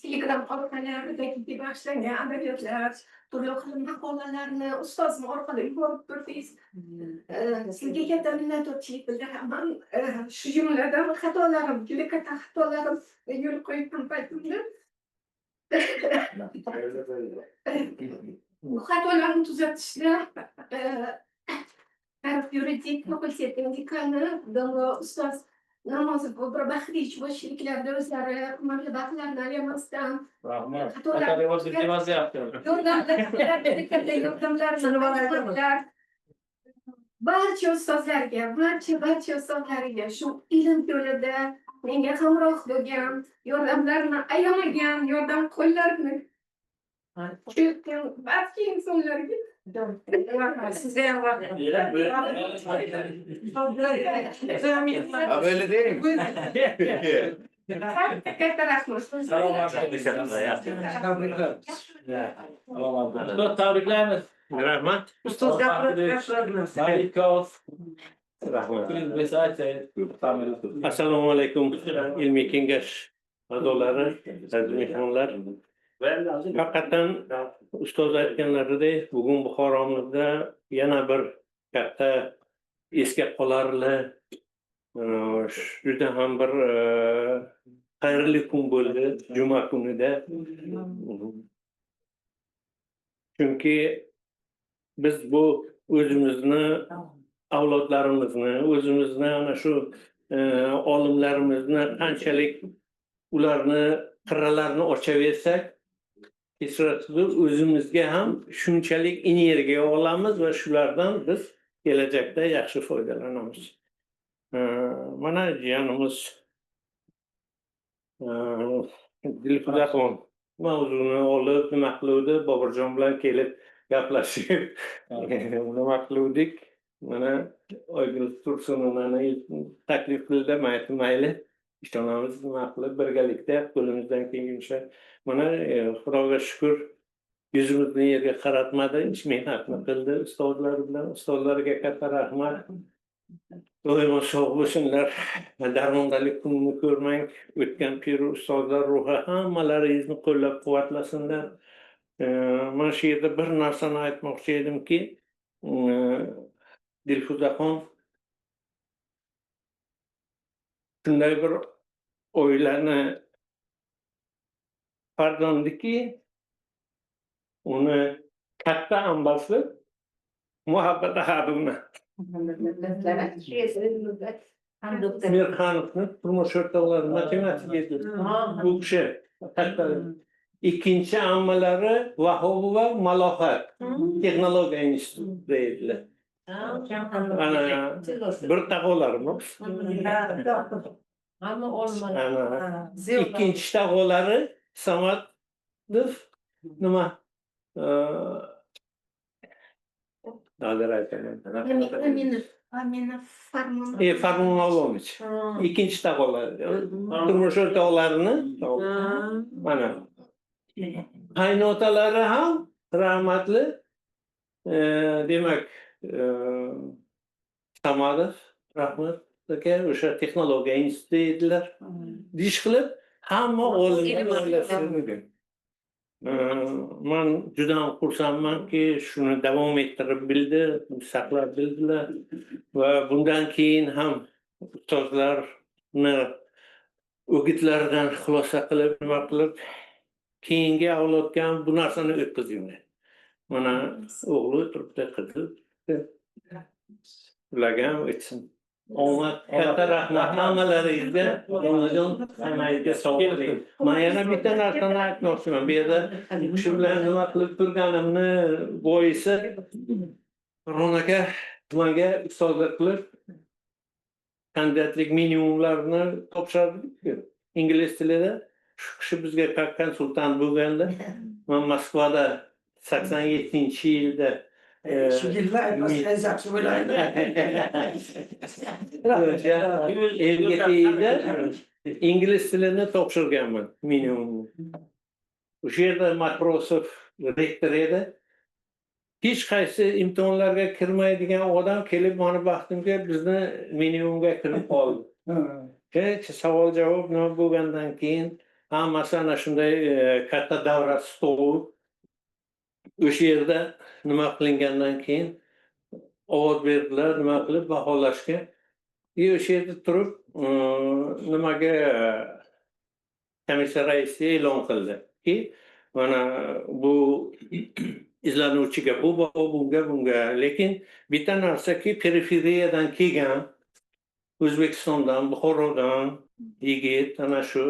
Telegram orqali bag'ishlangan adabiyotlar, turli xil maqolalarni ustozim orqali yuborib turdingiz. Sizga katta minnatdorchilik bildiraman. Shu jumladan xatolarim, juda katta xatolarim yo'l qo'ygan paytimda bu xatolarni tuzatishda yuridik fakultetning dekani domla ustoz Namozov bir Baxrich boshchiliklarida o'zlari hurmatli baxtlarni ayamasdan rahmat. Yordamlar barcha ustozlarga, barcha ustozlariga shu ilm yo'lida menga hamroh bo'lgan, yordamlarini ayamagan, yordam qo'llarini cho'kkan barcha insonlarga sizga ham Böyle değil mi? katta rahmat. Ustoz tabriklaymiz. Rahmat. Ustoz Malikov. Rahmat. Rahmat. Assalomu alaykum ilmiy kengash a'zolari, aziz mehmonlar. Haqiqatan ustoz aytganlaridek, bugun Buxoromizda yana bir katta esga qolarli juda ham bir xayrli kun bo'ldi juma kunida. Chunki biz bu o'zimizni avlodlarimizni, o'zimizni ana shu olimlarimizni qanchalik ularni qirralarini ochaversak, kechirasiz, o'zimizga ham shunchalik energiya olamiz va shulardan biz kelajakda yaxshi foydalanamiz. Mana jiyanimiz Dilfuzaxon mavzuni olib nima qiluvdi, Boburjon bilan kelib gaplashib nima qiluvdik. Mana Oygul Tursunovani taklif qildi, men aytdim mayli, ishonamiz nima qilib birgalikda qo'limizdan kelguncha. Mana Xudoga shukr, yuzimizni yerga qaratmadi, ish mehnatni qildi ustozlar bilan. Ustozlarga katta rahmat. Doimo sog' bo'lsinlar. Darmondalik kunini ko'rmang. O'tgan pir ustozlar ruhi hammalaringizni qo'llab-quvvatlasinlar. Mana shu yerda bir narsani aytmoqchi edimki, Dilfuzaxon shunday bir o'ylarni farzandiki, uni katta ambasi muhabbat ahadini Mirxanovni turmush o'rtoqlari matematika edi. Bu kishi katta. Ikkinchi ammalari Vahobova Malohat texnologiya institutida edilar. Bir taqolarimiz. İkinci taqolari Samadov nima Aminov Farmonovich. İkinci taqolari. Turmush o'rtoqlarini mana qaynotalari ham rahmatli demak Samadov rahmat aka o'sha texnologiya institutida edilar. Dish qilib hamma olimlar. Men juda ham xursandmanki, shuni davom ettirib bildi, saqlab bildilar va bundan keyin ham ustozlarni o'gitlaridan xulosa qilib, nima qilib, keyingi avlodga ham bu narsani o'tkazinglar. Mana o'g'li turibdi, qizi. Ularga ham o'tsin. Omad, katta rahmat hammalaringizga, onajon hammangizga sog'lik. Men yana bitta narsani aytmoqchiman. Bu yerda shu bilan nima qilib turganimni boisi Ron aka manga ustozlik qilib kandidatlik minimumlarini topshirdi. Ingliz tilida shu kishi bizga konsultant bo'lganda, men Moskvada 87-yilda Shu yillar aytmasangiz yaxshi bo'lardi. Elga ingliz tilini topshirganman minimum. O'sha yerda Matrosov rektor edi. Hech qaysi imtihonlarga kirmaydigan odam kelib meni baxtimga bizni minimumga kirib qoldi. Hech savol javob nima bo'lgandan keyin hammasi ana shunday katta davra stoli o'sha yerda nima qilingandan keyin ovoz berdilar, nima qilib baholashga. O'sha yerda turib nimaga komissiya raisi e'lon qildi-ki, mana bu izlanuvchiga bu baho bunga, lekin bitta narsaki periferiyadan kelgan O'zbekistondan, Buxorodan yigit ana shu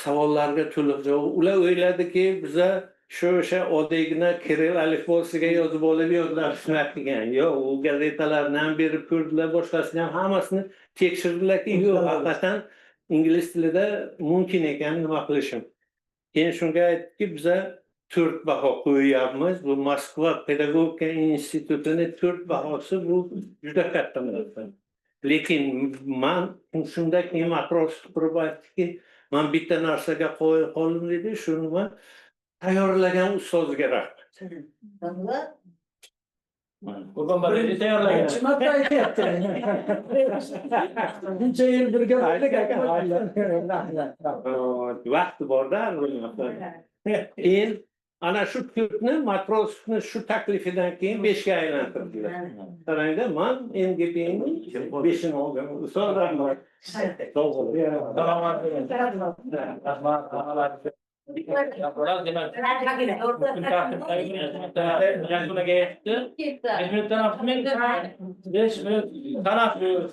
savollarga to'liq javob. Ular o'yladiki, biza o'sha oddiygina Kirill alifbosiga yozib olib yodlab qilgan. Yo'q, u gazetalarni ham berib ko'rdilar, boshqasini ham hammasini tekshirdilarki, yo'q, haqiqatan ingliz tilida mumkin ekan nima qilishim. Keyin shunga aytdiki, biza 4 baho qo'yapmiz. Bu Moskva pedagogika institutini 4 bahosi bu juda katta narsa. Lekin men shunda keyin Matrosov turib aytdiki, men bitta narsaga qo'yib dedi, shuni tayyorlagan ustozga rahmat. Kurban Bayramı tayyorlagan. Birinchi marta aytyapti. Buncha yil birga bo'ldik Vaqti borda keyin ana shu Turkni Matrosovni shu taklifidan keyin 5 ga aylantirdilar. Qarangda, men endi keyin 5 ni oldim. Ustoz rahmat. Sog' bo'ling. Salomat bo'ling. Rahmat. Yakuniga yetdi. 5 minutdan ortiq. 5 minut tanaffus.